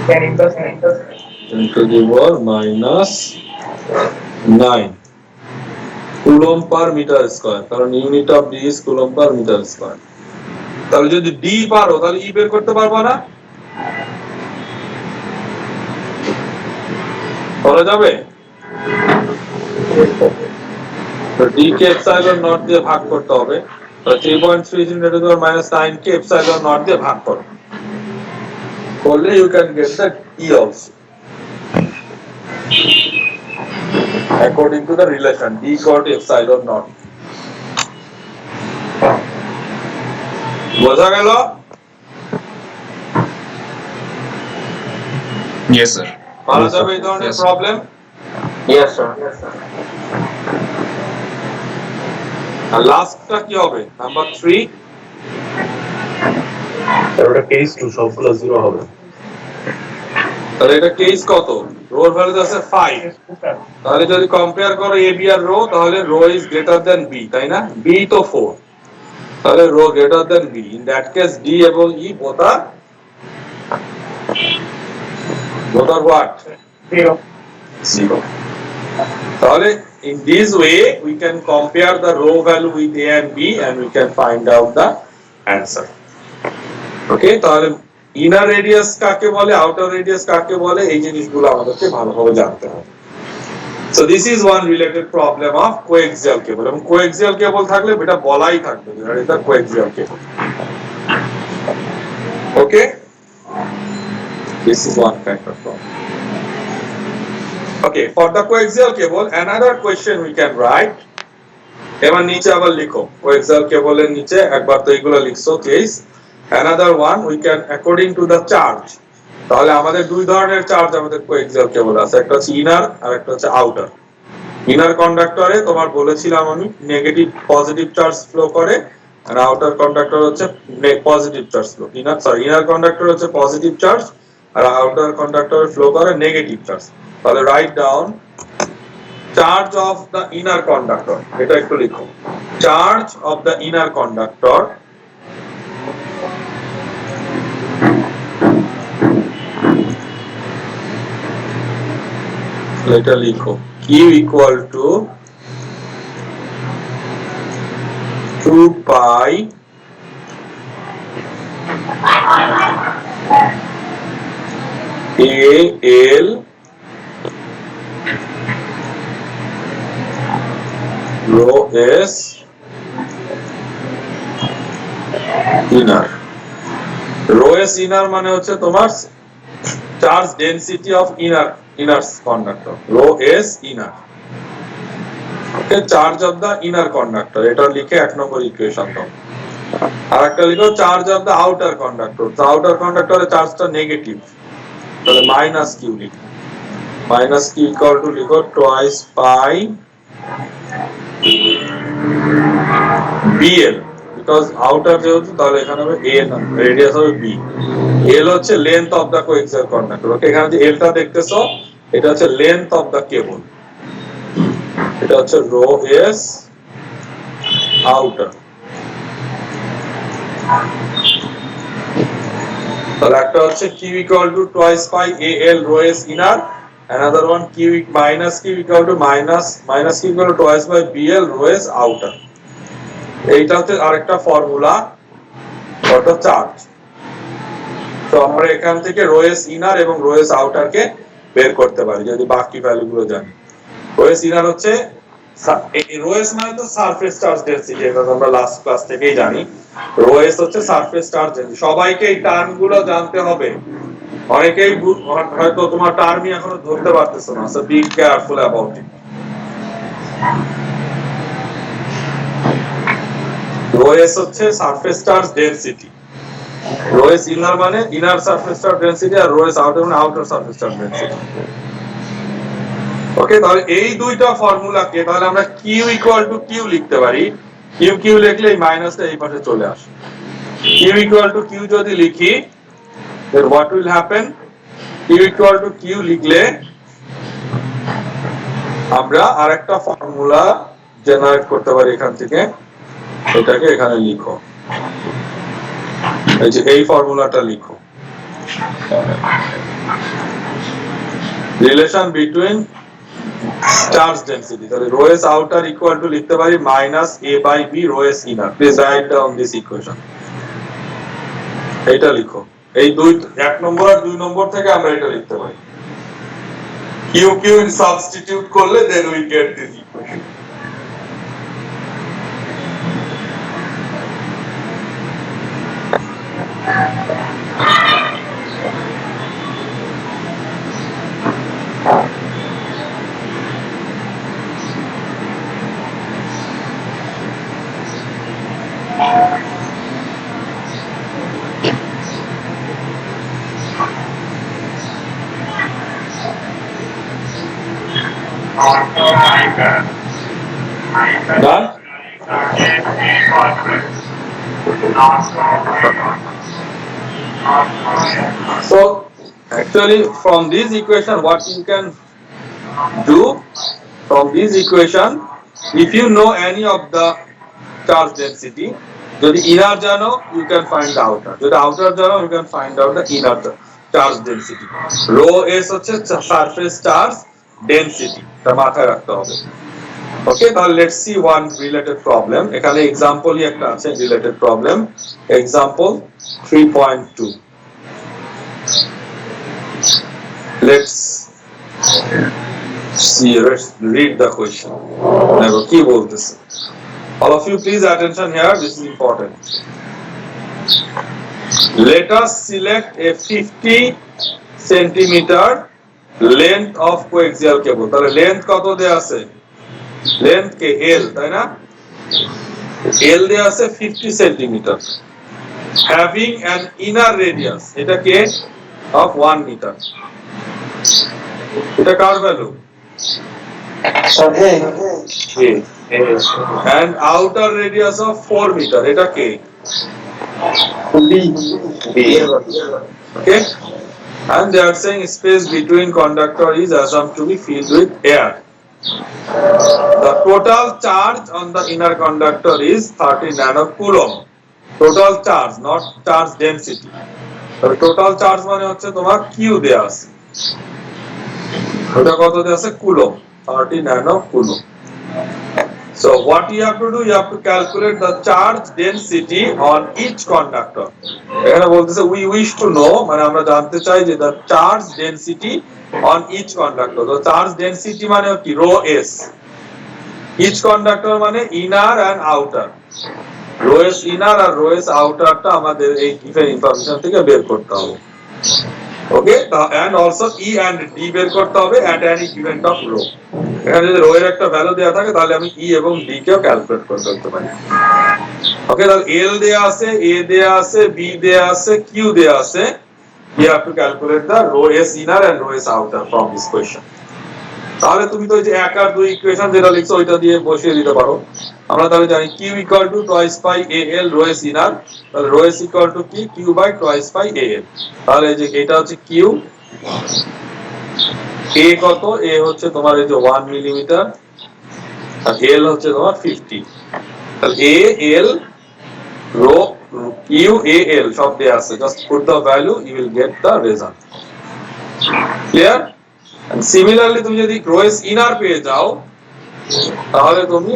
10 plus 9. 10 to the power minus 9 coulomb per metre square, কারণ unit of D is coulomb per metre square. তাহলে যদি D পারো তাহলে ই বের করতে পারবা না? করা যাবে? তো ডি কে এপসাইলন নট দিয়ে ভাগ করতে হবে। তাহলে 3.3 10 to the power minus 9 কে এপসাইলন নট দিয়ে ভাগ করো, করলে you can get the E also according to the relation d equal to epsilon naught. বোঝা গেল? Yes, sir. পারা যাবে এই ধরনের Yes. প্রবলেম? Yes, sir. আর লাস্টটা কি হবে? নাম্বার 3। ওটা কেস 2 সবগুলো 0 হবে। তাহলে এটা কেস কত? রোর ভ্যালু আছে 5। তাহলে যদি কম্পেয়ার করো এ বি আর রো, তাহলে rho is greater than B, তাই না? বি তো 4, তাহলে rho greater than B. In that case D এবং ই both are what? 0. 0. তাহলে in this way we can compare the row value with A and B and we can find out the answer. Okay, তাহলে inner radius কাকে বলে, outer radius কাকে বলে, এই জিনিসগুলো আমাদেরকে ভালোভাবে জানতে হবে। So this is one related problem of coaxial cable, এবং coaxial cable থাকলে এটা বলাই থাকবে যে এটা coaxial cable. Okay, this is one kind of problem. Okay, for the coaxial cable, another question we can write. এবার নিচে আবার লিখো, coaxial cable এর নিচে একবার তো এগুলো লিখছো case. Another one we can according to the charge. তাহলে আমাদের দুই ধরনের চার্জ আমাদের coaxial cable আছে, একটা হচ্ছে ইনার আর একটা হচ্ছে আউটার। ইনার কন্ডাক্টরে তোমার বলেছিলাম আমি নেগেটিভ পজিটিভ চার্জ ফ্লো করে, আর আউটার কন্ডাক্টর হচ্ছে positive charge flow. Inner conductor হচ্ছে পজিটিভ চার্জ আর আউটার কন্ডাক্টরে ফ্লো করে নেগেটিভ চার্জ। তাহলে write down charge of the inner conductor, এটা একটু লিখো। Charge of the inner conductor এটা লিখো Q equal to 2 pi AL rho S inner। rho S inner মানে হচ্ছে তোমার charge density of inner conductor, rho S inner। Okay, charge of the inner conductor, এটা লিখে 1 নম্বর ইকুয়েশন দাও। আর একটা লিখো charge of the outer conductor, তো আউটার কন্ডাক্টরের চার্জটা নেগেটিভ, তাহলে মাইনাস কিউ লিখো। মাইনাস কিউ ইকুয়াল টু লিখো twice pi BL, because outer যেহেতু তাহলে এখানে হবে এ না, রেডিয়াস হবে বি। এল হচ্ছে length of the coaxial conductor. Okay, এখানে যে এলটা দেখতেছো এটা হচ্ছে লেন্থ অফ দা কেবল, এটা হচ্ছে রো এস আউটার। তাহলে একটা হচ্ছে Q equal to twice pi A L rho S inner, another one q minus q equal to minus q equal to twice by bl rho s outer. এইটা হচ্ছে আরেকটা formula for the charge. তো আমরা এখান থেকে rho S inner এবং rho S outer কে বের করতে পারি যদি বাকি ভ্যালুগুলো জানি। রো এস ইনার হচ্ছে রো এস মানে তো সারফেস চার্জ ডেনসিটি, এটা আমরা লাস্ট ক্লাস থেকেই জানি। রো এস হচ্ছে সারফেস চার্জ ডেনসিটি। সবাইকে এই টার্মগুলো জানতে হবে, অনেকেই হয়তো তোমার টার্মই এখনো ধরতে পারতেছো না, so be careful about it. Rho S হচ্ছে surface charge density, rho S inner মানে ইনার সারফেস চার্জ ডেনসিটি, আর রো এস আউটার মানে outer surface charge density. Okay, তাহলে এই দুইটা ফর্মুলাকে তাহলে আমরা কিউ ইকুয়াল টু কিউ লিখতে পারি। কিউ কিউ লিখলে এই মাইনাসটা এই পাশে চলে আসে। কিউ ইকুয়াল টু কিউ যদি লিখি, then what will happen? Q equal to Q লিখলে আমরা আরেকটা ফর্মুলা জেনারেট করতে পারি এখান থেকে। এটাকে এখানে লিখো, এই যে এই ফর্মুলাটা লিখো, রিলেশন বিটুইন চার্জ ডেনসিটি। তাহলে rho S outer equal to লিখতে পারি minus A by B rho S inner. Please write down this equation. এইটা লিখো, এই দুই 1 নম্বর আর 2 নম্বর থেকে আমরা এটা লিখতে পারি। কিউ কিউ সাবস্টিটিউট করলে then we get this equation. Done? So actually from this equation what you can do, from this equation if you know any of the charge density, যদি inner জানো you can find the outer, যদি outer জানো you can find out the inner charge density. rho s হচ্ছে surface charge density, তা মাথায় রাখতে হবে। ওকে, তাহলে let's C one related problem. এখানে এক্সাম্পলই একটা আছে related problem, example 3.2। Let's see, let's read the question. দেখো কি বলতেছে। All of you please attention here, this is important. Let us select a 50 centimeter length of coaxial cable. তাহলে length কত দেয়া আছে? লেন্থ কে L, তাই না? L দেয়া আছে 50 centimetre, having an inner radius, এটা কে of 1 meter। এটা কার value? A। and outer radius of 4 meter, এটা কে? B। Okay, and they are saying space between conductor is assumed to be filled with air. The total charge on the inner conductor is 30 nanocoulomb. Total charge, not charge density. So total charge মানে হচ্ছে তোমার Q দেয়া আছে, ওটা কত দেয়া আছে? Coulomb, 30 nanocoulomb. So what you have to do, you have to calculate the charge density on each conductor. এখানে বলতেছে we wish to know, মানে আমরা জানতে চাই যে the charge density on each conductor. তো charge density মানে কি? rho s। each conductor মানে inner and outer। rho s inner R rho s outer টা আমাদের এই given information থেকে বের করতে হবে। ওকে, and also E and D বের করতে হবে at any given of rho। এখানে যদি রো এর একটা ভ্যালু দেয়া থাকে তাহলে আমি E এবং D কেও ক্যালকুলেট করে ফেলতে পারি। ওকে, তাহলে L দেয়া আছে, A দেয়া আছে, B দেয়া আছে, Q দেয়া আছে। You have to calculate the rho s inner and rho s outer from this question. তাহলে তুমি তো এই যে 1 আর 2 ইকুয়েশন যেটা লিখছো ওইটা দিয়ে বসিয়ে দিতে পারো। আমরা তাহলে জানি Q equal to twice pi AL rho s inner, তাহলে rho s equal to কি? Q by twice pi AL। তাহলে এই যে এটা হচ্ছে Q, A কত? A হচ্ছে তোমার এই যে 1 মিলিমিটার, আর L হচ্ছে তোমার 50। তাহলে A L rho Q A L সব দেয়া আছে, just put the value, you will get the result. Clear? Similarly তুমি যদি রো এস ইনার পেয়ে যাও তাহলে তুমি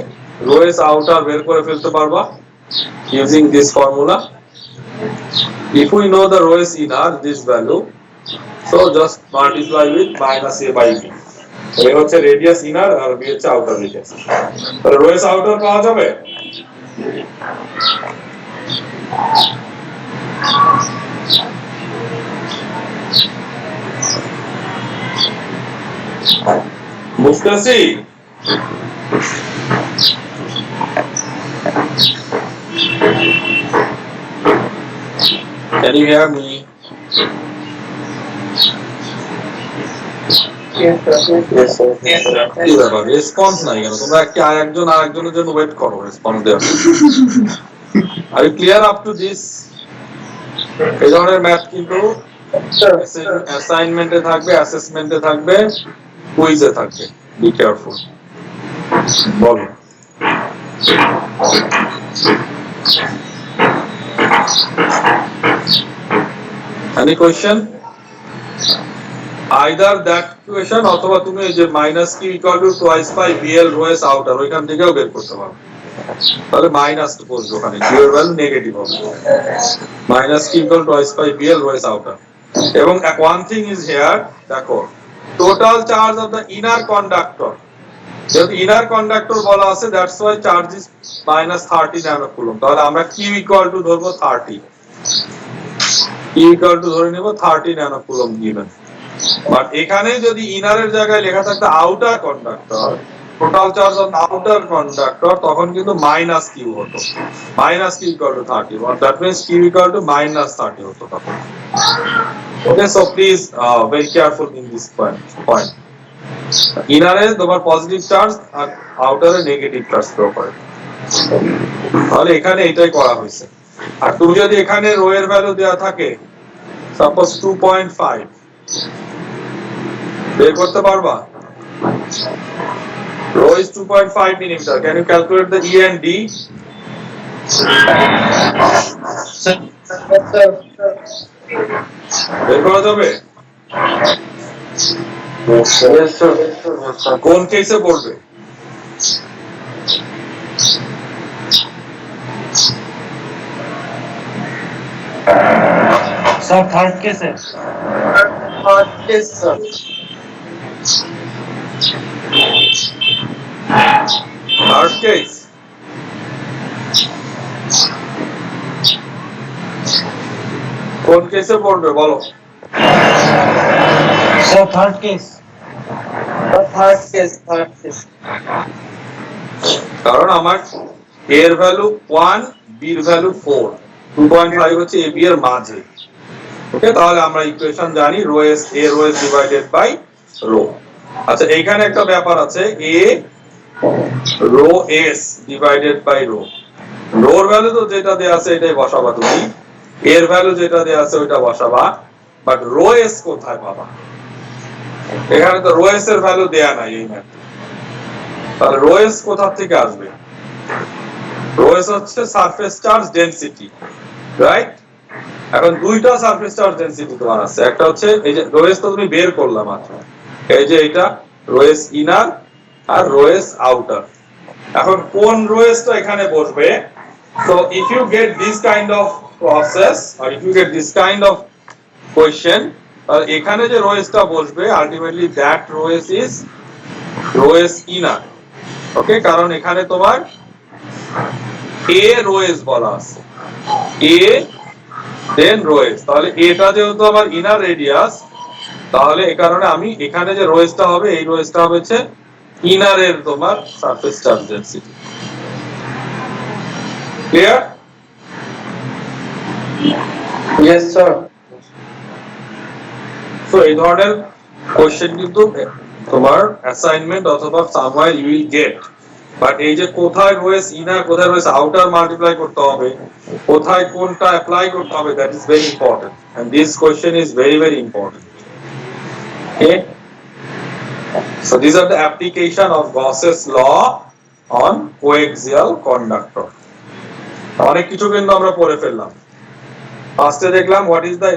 রো এস আউটার বের করে ফেলতে পারবা using this formula. If we know the rho s inner this value, so just multiply with minus a by b. এই হচ্ছে রেডিয়াস ইনার আর বি হচ্ছে আউটার রেডিয়াস। তাহলে রো এস আউটার পাওয়া যাবে। বুঝতেছি? Can you hear me? Yes, sir. Yes, sir. কি ব্যাপার response নাই কেন? তোমরা কি আরেকজনের জন্য ওয়েট করো রেসপন্স দেওয়ার। Are you clear up to this? এই ধরনের ম্যাথ কিন্তু অ্যাসাইনমেন্টে থাকবে, অ্যাসেসমেন্টে থাকবে, কুইজে থাকবে। Be careful. বলো। Any question? Either that question অথবা তুমি এই যে minus q equal to twice pi bl rho S outer ওইখান থেকেও বের করতে পারো। তাহলে মাইনাস বসবে ওখানে q এর ভ্যালু নেগেটিভ হবে। Minus q equal twice pi bl rho S outer. এবং one thing is here, দেখো total charge of the inner conductor, যেহেতু ইনার কন্ডাক্টর বলা আছে that's why charge is minus 30 nanocoulomb. তাহলে আমরা q ইকুয়াল টু ধরবো 30, q equal two ধরে নেব 30 ন্যানোকুলম গিভেন। বাট এখানে যদি ইনারের জায়গায় লেখা থাকতো outer conductor, total charge on outer conductor, তখন কিন্তু মাইনাস কিউ হতো। Minus Q equal to 30, that means Q equal to minus 30 হতো তখন। Okay, so please very careful in this point. ইনারে তোমার পজিটিভ চার্জ আর আউটারে নেগেটিভ চার্জ ফ্লো করে। তাহলে এখানে এটাই করা হয়েছে। আর তুমি যদি এখানে রো এর ভ্যালু দেওয়া থাকে সাপোজ 2.5, বের করতে পারবা? Rho is 2.5 millimeter. Can you calculate the E and D? বের করা যাবে? Yes, sir. Yes, sir. কোন কেসে পড়বে? Sir, third case है. Yes, sir. Third case. কোন কেসে পড়বে বলো? Sir, third case. Third case. কারণ আমার a এর ভ্যালু 1, b এর ভ্যালু 4, 2.5 হচ্ছে a b এর মাঝে। ওকে, তাহলে আমরা ইকুয়েশন জানি rho S a rho S divided by rho. আচ্ছা, এইখানে একটা ব্যাপার আছে, a rho S divided by rho. রোর ভ্যালু তো যেটা দেয়া আছে এটাই বসাবা তুমি, এর ভ্যালু যেটা দেয়া আছে ওইটা বসাবা, বাট রো এস কোথায় পাবা? এখানে তো রো এস এর ভ্যালু দেয়া নাই এই ম্যাথে। তাহলে রো এস কোথা থেকে আসবে? রো এস হচ্ছে সারফেস চার্জ ডেনসিটি, রাইট? এখন দুইটা সারফেস চার্জ ডেনসিটি তোমার আছে, একটা হচ্ছে এই যে রো এস তো তুমি বের করলা মাত্র, এই যে এটা রো এস ইনার আর রো এস আউটার। এখন কোন রো এসটা এখানে বসবে? So if you get this kind of process or if you get this kind of question, এখানে যে রো এসটা বসবে ultimately that rho S is rho S inner. Okay, কারণ এখানে তোমার a রো এস বলা আছে, a দেন রো এস। তাহলে এটা যেহেতু আমার ইনার রেডিয়াস, তাহলে এই কারণে আমি এখানে যে রো এসটা হবে এই রো এসটা হবে হচ্ছে ইনারের তোমার surface charge density. Clear? Yes, sir. So এই ধরনের কোশ্চেন কিন্তু তোমার অ্যাসাইনমেন্ট অথবা somewhere you will get. But এই যে কোথায় রো এস ইনার কোথায় রো এস আউটার মাল্টিপ্লাই করতে হবে, কোথায় কোনটা অ্যাপ্লাই করতে হবে, that is very important and this question is very very important. Okay, so this are the application of Gauss's law on coaxial conductor. অনেক কিছু কিন্তু আমরা পড়ে ফেললাম। First দেখলাম what is the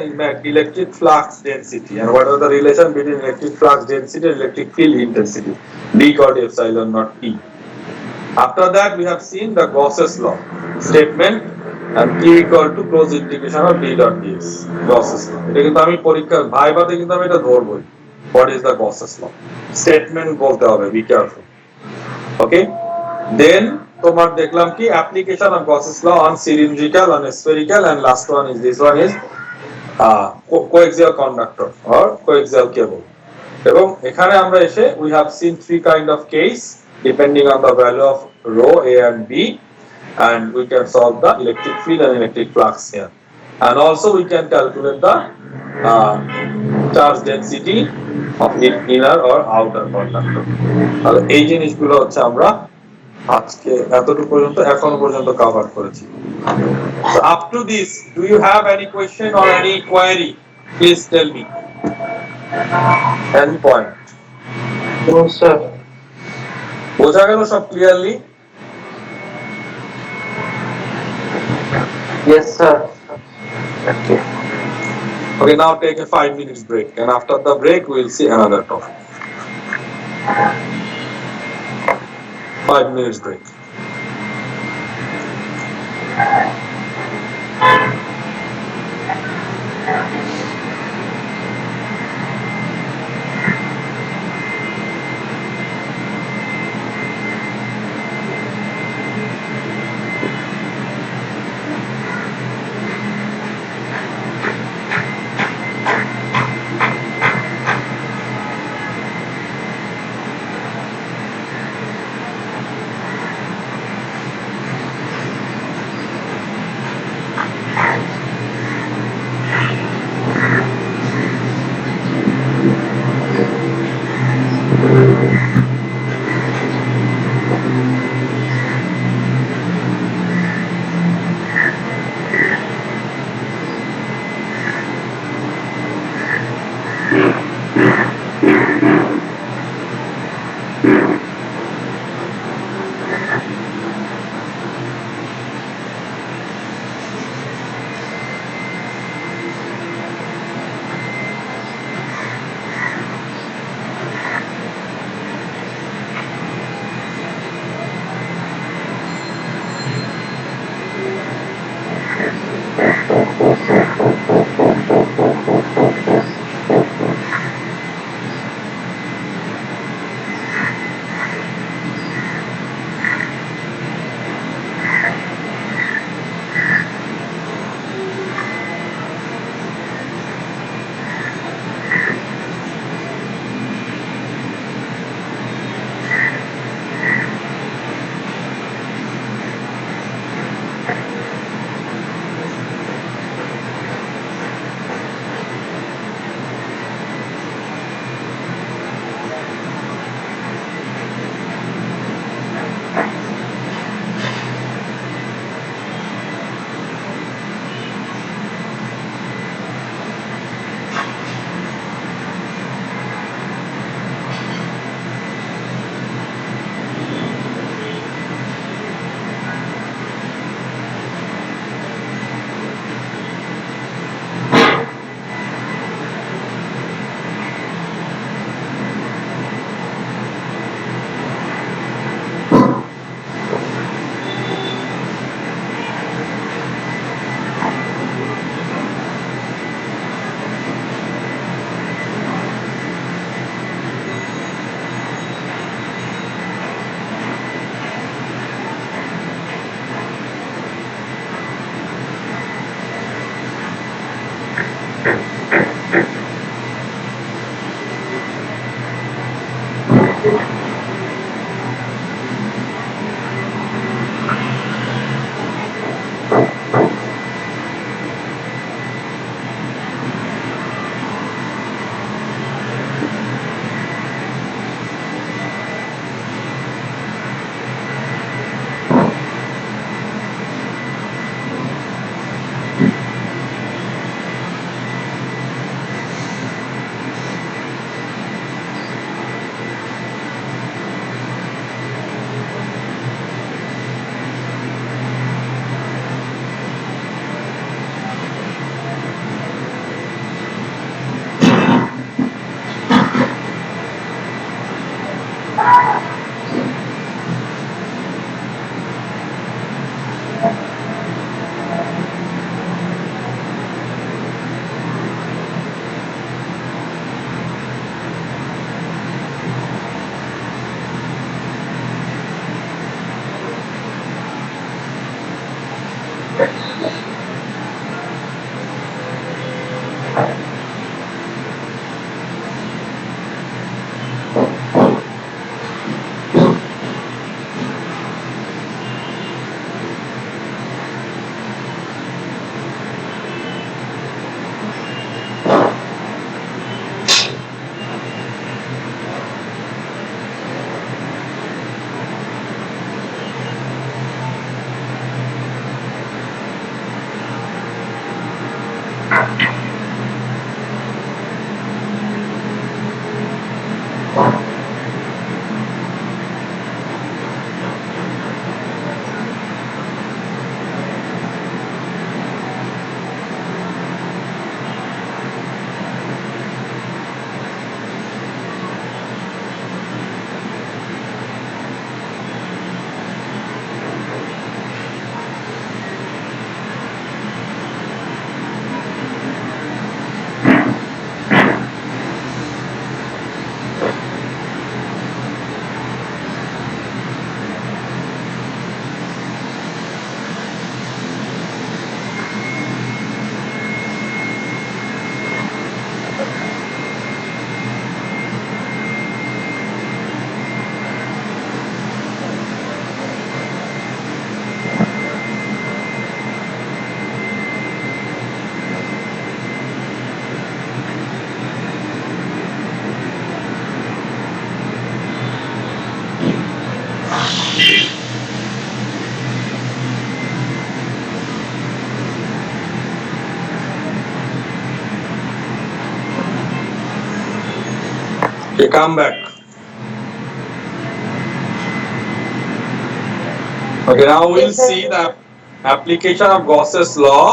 electric flux density and what are the relation between electric flux density and electric field intensity, D equal to epsilon naught E. After that we have seen the Gauss's law statement and Q equal to close integration of D dot ds. Gauss's law. এটা কিন্তু আমি পরীক্ষা ভাইভাতে কিন্তু আমি এটা ধরবই। What is the Gauss's law? Statement বলতে হবে, be careful. Okay? Then তোমার দেখলাম কি application of Gauss's law on cylindrical, on spherical, and last one is this one is coaxial conductor or coaxial cable. এবং এখানে আমরা এসে we have seen three kind of case depending on the value of rho A and B, and we can solve the electric field and electric flux here, and also we can calculate the charge density of inner or outer conductor. তাহলে এই জিনিসগুলো হচ্ছে আমরা আজকে এতটুকু পর্যন্ত এখনো পর্যন্ত কভার করেছি। So up to this, do you have any question or any query? Please tell me. Any point? No, sir. বোঝা গেল সব clearly? Yes, sir. Okay, now take a 5 minutes break, and after the break we'll see another topic. 5 minutes break. Okay, come back. Okay, now we'll see the application of Gauss's law.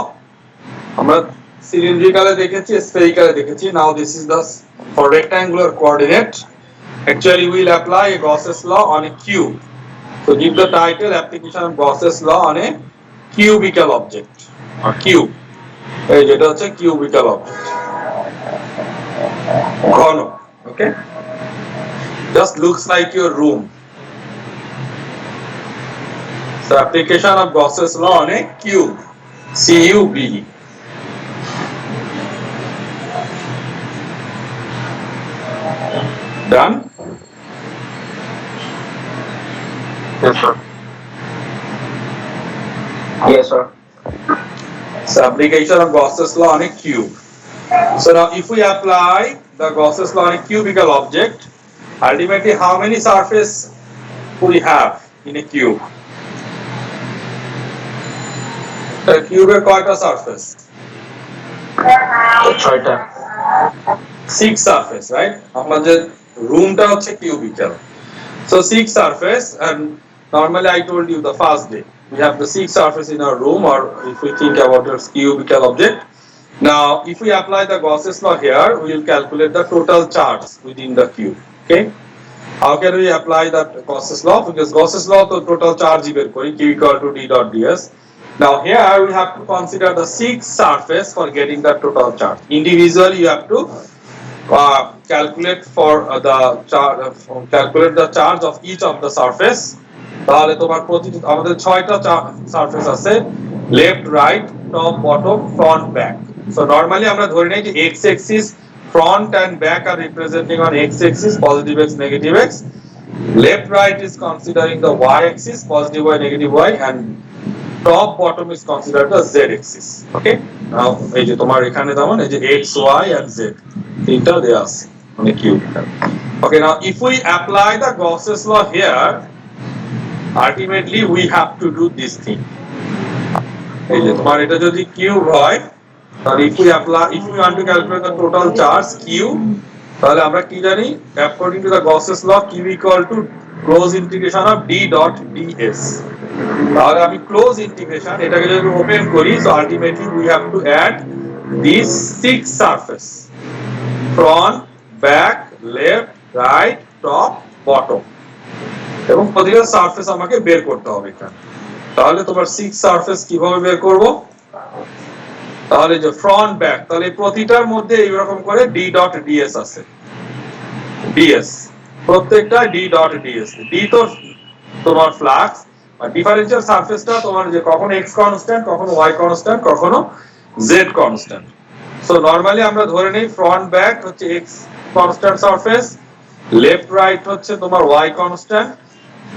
আমরা cylindrical দেখেছি, spherical দেখেছি. Now this is the for rectangular coordinate. Actually, we'll apply a Gauss's law on a cube. So give the title application of Gauss's law on a cubical object or cube. এই যেটা হচ্ছে cubical object. ঘন, okay? Just looks like your room. So application of Gauss's law on a cube. CUB. Done? Yes, sir. Yes, sir. So application of Gauss's law on a cube. So now if we apply the Gauss's law on a cubical object, ultimately how many surface we have in a cube? The cube এর কয়টা surface? 6টা. 6 surface, right? আমাদের roomটা হচ্ছে cubical. So 6 surface, and normally I told you the first day we have the 6 surface in our room, or if we think about a cubical object. Now if we apply the Gauss's law here, we will calculate the total charge within the cube. Okay, how can we apply that Gauss's law? Because Gauss's law to total charge বের করি, Q equal to D dot ds. Now here we have to consider the 6 surface for getting the total charge. Individually you have to calculate for calculate the charge of each of the surface. তাহলে তোমার প্রতিটি আমাদের 6টা surface আছে, left, right, top, bottom, front, back. So normally আমরা ধরে নেই যে x axis, front and back are representing on x axis, positive x, negative x. Left, right is considering the y axis, positive y, negative y, and top, bottom is considered the z axis. Okay, now এই যে তোমার এখানে যেমন এই যে x, y and z তিনটা দেয়া আছে on a cube. Okay, now if we apply the Gauss's law here, ultimately we have to do this thing. এই যে তোমার এটা যদি cube হয়, তাহলে if we want to calculate the total charge q, তাহলে আমরা কি জানি, according to the Gauss's law, q equal to close integration of d dot ds. তাহলে আমি close integration এটাকে যদি ওপেন করি, so ultimately we have to add these 6 surface, front, back, left, right, top, bottom. এবং প্রতিটা surface আমাকে বের করতে হবে এখানে। তাহলে তোমার 6 সারফেস কিভাবে বের করব? তাহলে যে ফ্রন্ট ব্যাক, তাহলে প্রতিটার মধ্যে এইরকম করে ডি ডট ডিএস আছে, ডিএস প্রত্যেকটা ডি ডট ডিএস। ডি তো তোমার ফ্লাক্স আর ডিফারেন্সিয়াল সারফেসটা তোমার যে কখনো এক্স কনস্ট্যান্ট, কখনো ওয়াই কনস্ট্যান্ট, কখনো জেড কনস্ট্যান্ট। সো নরমালি আমরা ধরে নেই ফ্রন্ট ব্যাক হচ্ছে x constant surface, left right হচ্ছে তোমার ওয়াই কনস্ট্যান্ট,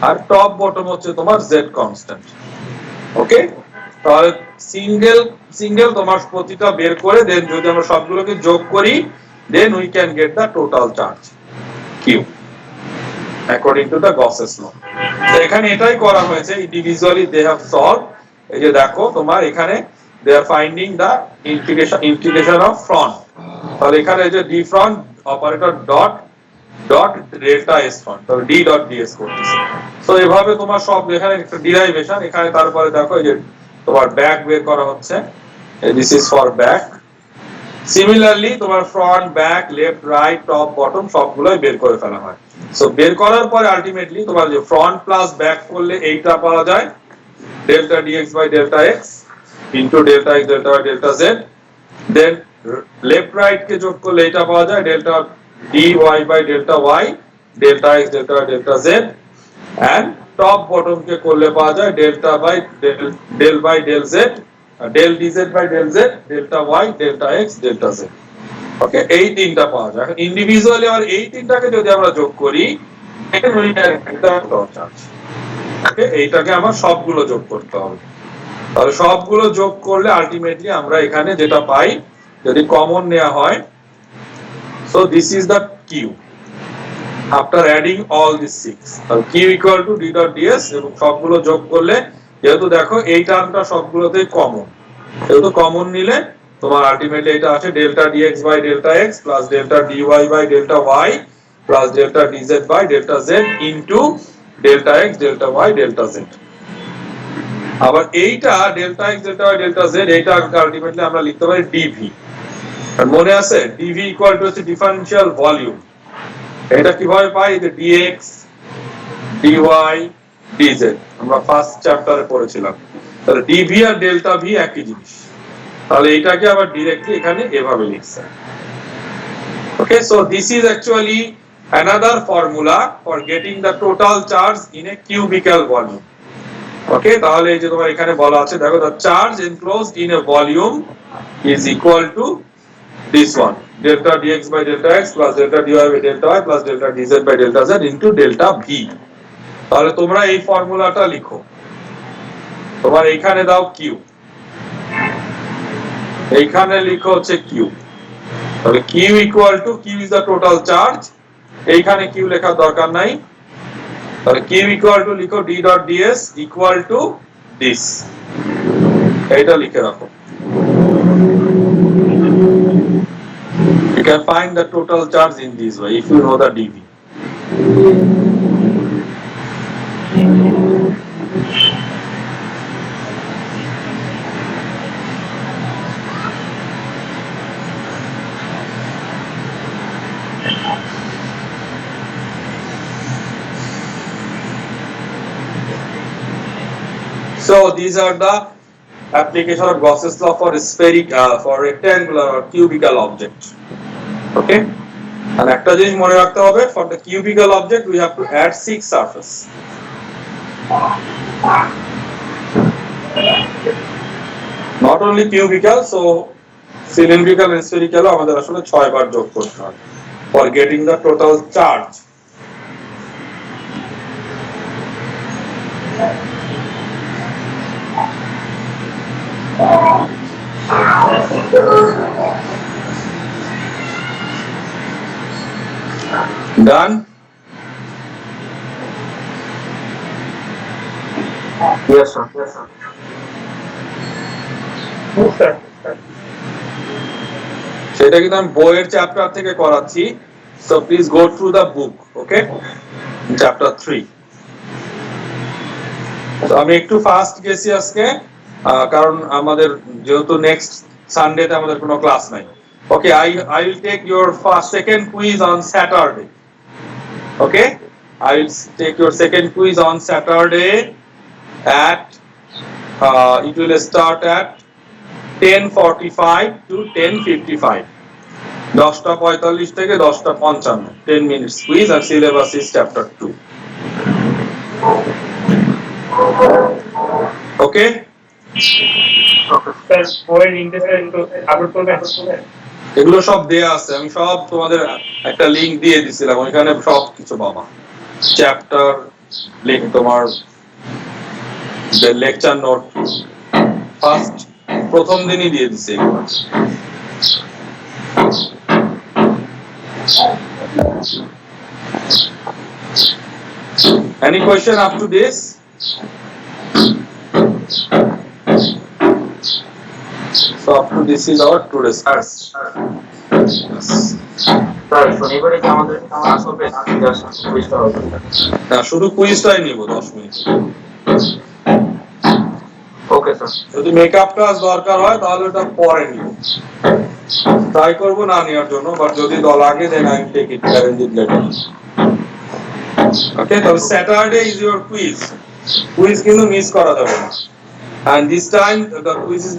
আর টপ বটম হচ্ছে তোমার জেড কনস্ট্যান্ট। ওকে, তাহলে সিঙ্গেল সিঙ্গেল তোমার প্রতিটা বের করে দেন যদি আমরা সবগুলোকে যোগ করি, then we can get the total charge Q according to the Gauss's law. তো এখানে এটাই করা হয়েছে, ইন্ডিভিজুয়ালি দে হ্যাভ সলভ। এই যে দেখো তোমার এখানে they are finding the integration of front. তাহলে এখানে এই যে d front operator dot dot delta s front, তাহলে ডি ডট ডিএস করতেছে। সো এভাবে তোমার সব এখানে একটা ডিরাইভেশন, এখানে তারপরে দেখো এই যে তোমার ব্যাক বের করা হচ্ছে, this is for back. Similarly তোমার front back left right top bottom সবগুলোই বের করে ফেলা হয়। সো বের করার পরে আলটিমেটলি তোমার যে ফ্রন্ট প্লাস ব্যাক করলে এইটা পাওয়া যায় delta dx by delta x into delta x delta y delta z. Then left right কে যোগ করলে এটা পাওয়া যায় delta dy by delta y delta x delta y delta z, and top bottom কে করলে পাওয়া যায় delta by del by del z del dz by del z delta y delta x delta z। ওকে, এই তিনটা পাওয়া যায়। এখন individually আর এই তিনটাকে যদি আমরা যোগ করি then we can get the total charge। ওকে, এইটাকে আমার সবগুলো যোগ করতে হবে। তাহলে সবগুলো যোগ করলে আলটিমেটলি আমরা এখানে যেটা পাই যদি কমন নেওয়া হয়, so this is the q after adding all these 6, তাহলে q equal to d dot ds এবং সবগুলো যোগ করলে যেহেতু দেখো এই টার্মটা সবগুলোতেই কমন, যেহেতু কমন নিলে তোমার আলটিমেটলি এটা আসে delta dx by delta x plus delta dy by delta y plus delta dz by delta z into delta x delta y delta z। আবার এইটা delta x delta y delta z এইটা ultimately আমরা লিখতে পারি dv। আর মনে আছে dv equal to হচ্ছে differential volume. এটা কিভাবে পাই? যে dx dy dz আমরা ফার্স্ট চ্যাপ্টারে পড়েছিলাম। তাহলে dv আর ডেল্টা v একই জিনিস, তাহলে এটাকে আবার ডাইরেক্টলি এখানে এভাবে লিখছে। Okay, so this is actually another formula for getting the total charge in a cubical volume। ওকে, তাহলে এই যে তোমার এখানে বলা আছে দেখো the charge enclosed in a volume is equal to this one delta dx by delta x plus delta dy by delta y plus delta dz by delta z into delta v। তাহলে তোমরা এই ফর্মুলাটা লিখো, তোমার এখানে দাও q, এইখানে লিখো হচ্ছে q। তাহলে q equal to q is the total charge, এইখানে q লেখার দরকার নাই। তাহলে q equal to লিখো d dot ds equal to this, এইটা লিখে রাখো। You can find the total charge in this way if you know the dv। So these are the application of Gauss's law for for rectangular or cubical object। Okay, and একটা জিনিস মনে রাখতে হবে, for the cubical object we have to add 6 surface। Not only cubical, so cylindrical and spherical আমাদের আসলে 6 বার যোগ করতে হবে for getting the total charge। Done? Yes, sir. Yes, sir. সেটা কিন্তু আমি বইয়ের চ্যাপ্টার থেকে করাচ্ছি, so please go through the book, okay, chapter 3। তো আমি একটু ফাস্ট গেছি আজকে, কারণ আমাদের যেহেতু নেক্সট সানডেতে আমাদের কোনো ক্লাস নাই। Okay, I will take your second quiz on Saturday। Okay, I will take your second quiz on Saturday at it will start at 10:45 to 10:55. 10:45 থেকে 10:55 10 minutes quiz and syllabus is chapter 2. Okay? Sir বইয়ের লিংকটা একটু upload করবেন? এগুলো সব দেয়া আছে, আমি সব তোমাদের একটা লিংক দিয়ে দিছিলাম, ওইখানে সব কিছু পাবা, চ্যাপ্টার লিংক, তোমার লেকচার নোট ফার্স্ট প্রথম দিনই দিয়ে দিছি এগুলো। Any question up to this? So up to this is our today's class. Yes. Sir শনিবারে কি আমাদের ক্লাস হবে? কুইজটা হবে। না, শুধু কুইজটাই নিব 10 মিনিট। Okay sir. যদি মেকআপ ক্লাস দরকার হয় তাহলে ওটা পরে নিব, ট্রাই করব না নেওয়ার জন্য, বাট যদি লাগে then I take it arrange it later. Okay, তাহলে Saturday is your quiz, quiz কিন্তু মিস করা যাবে না, and this time the quiz is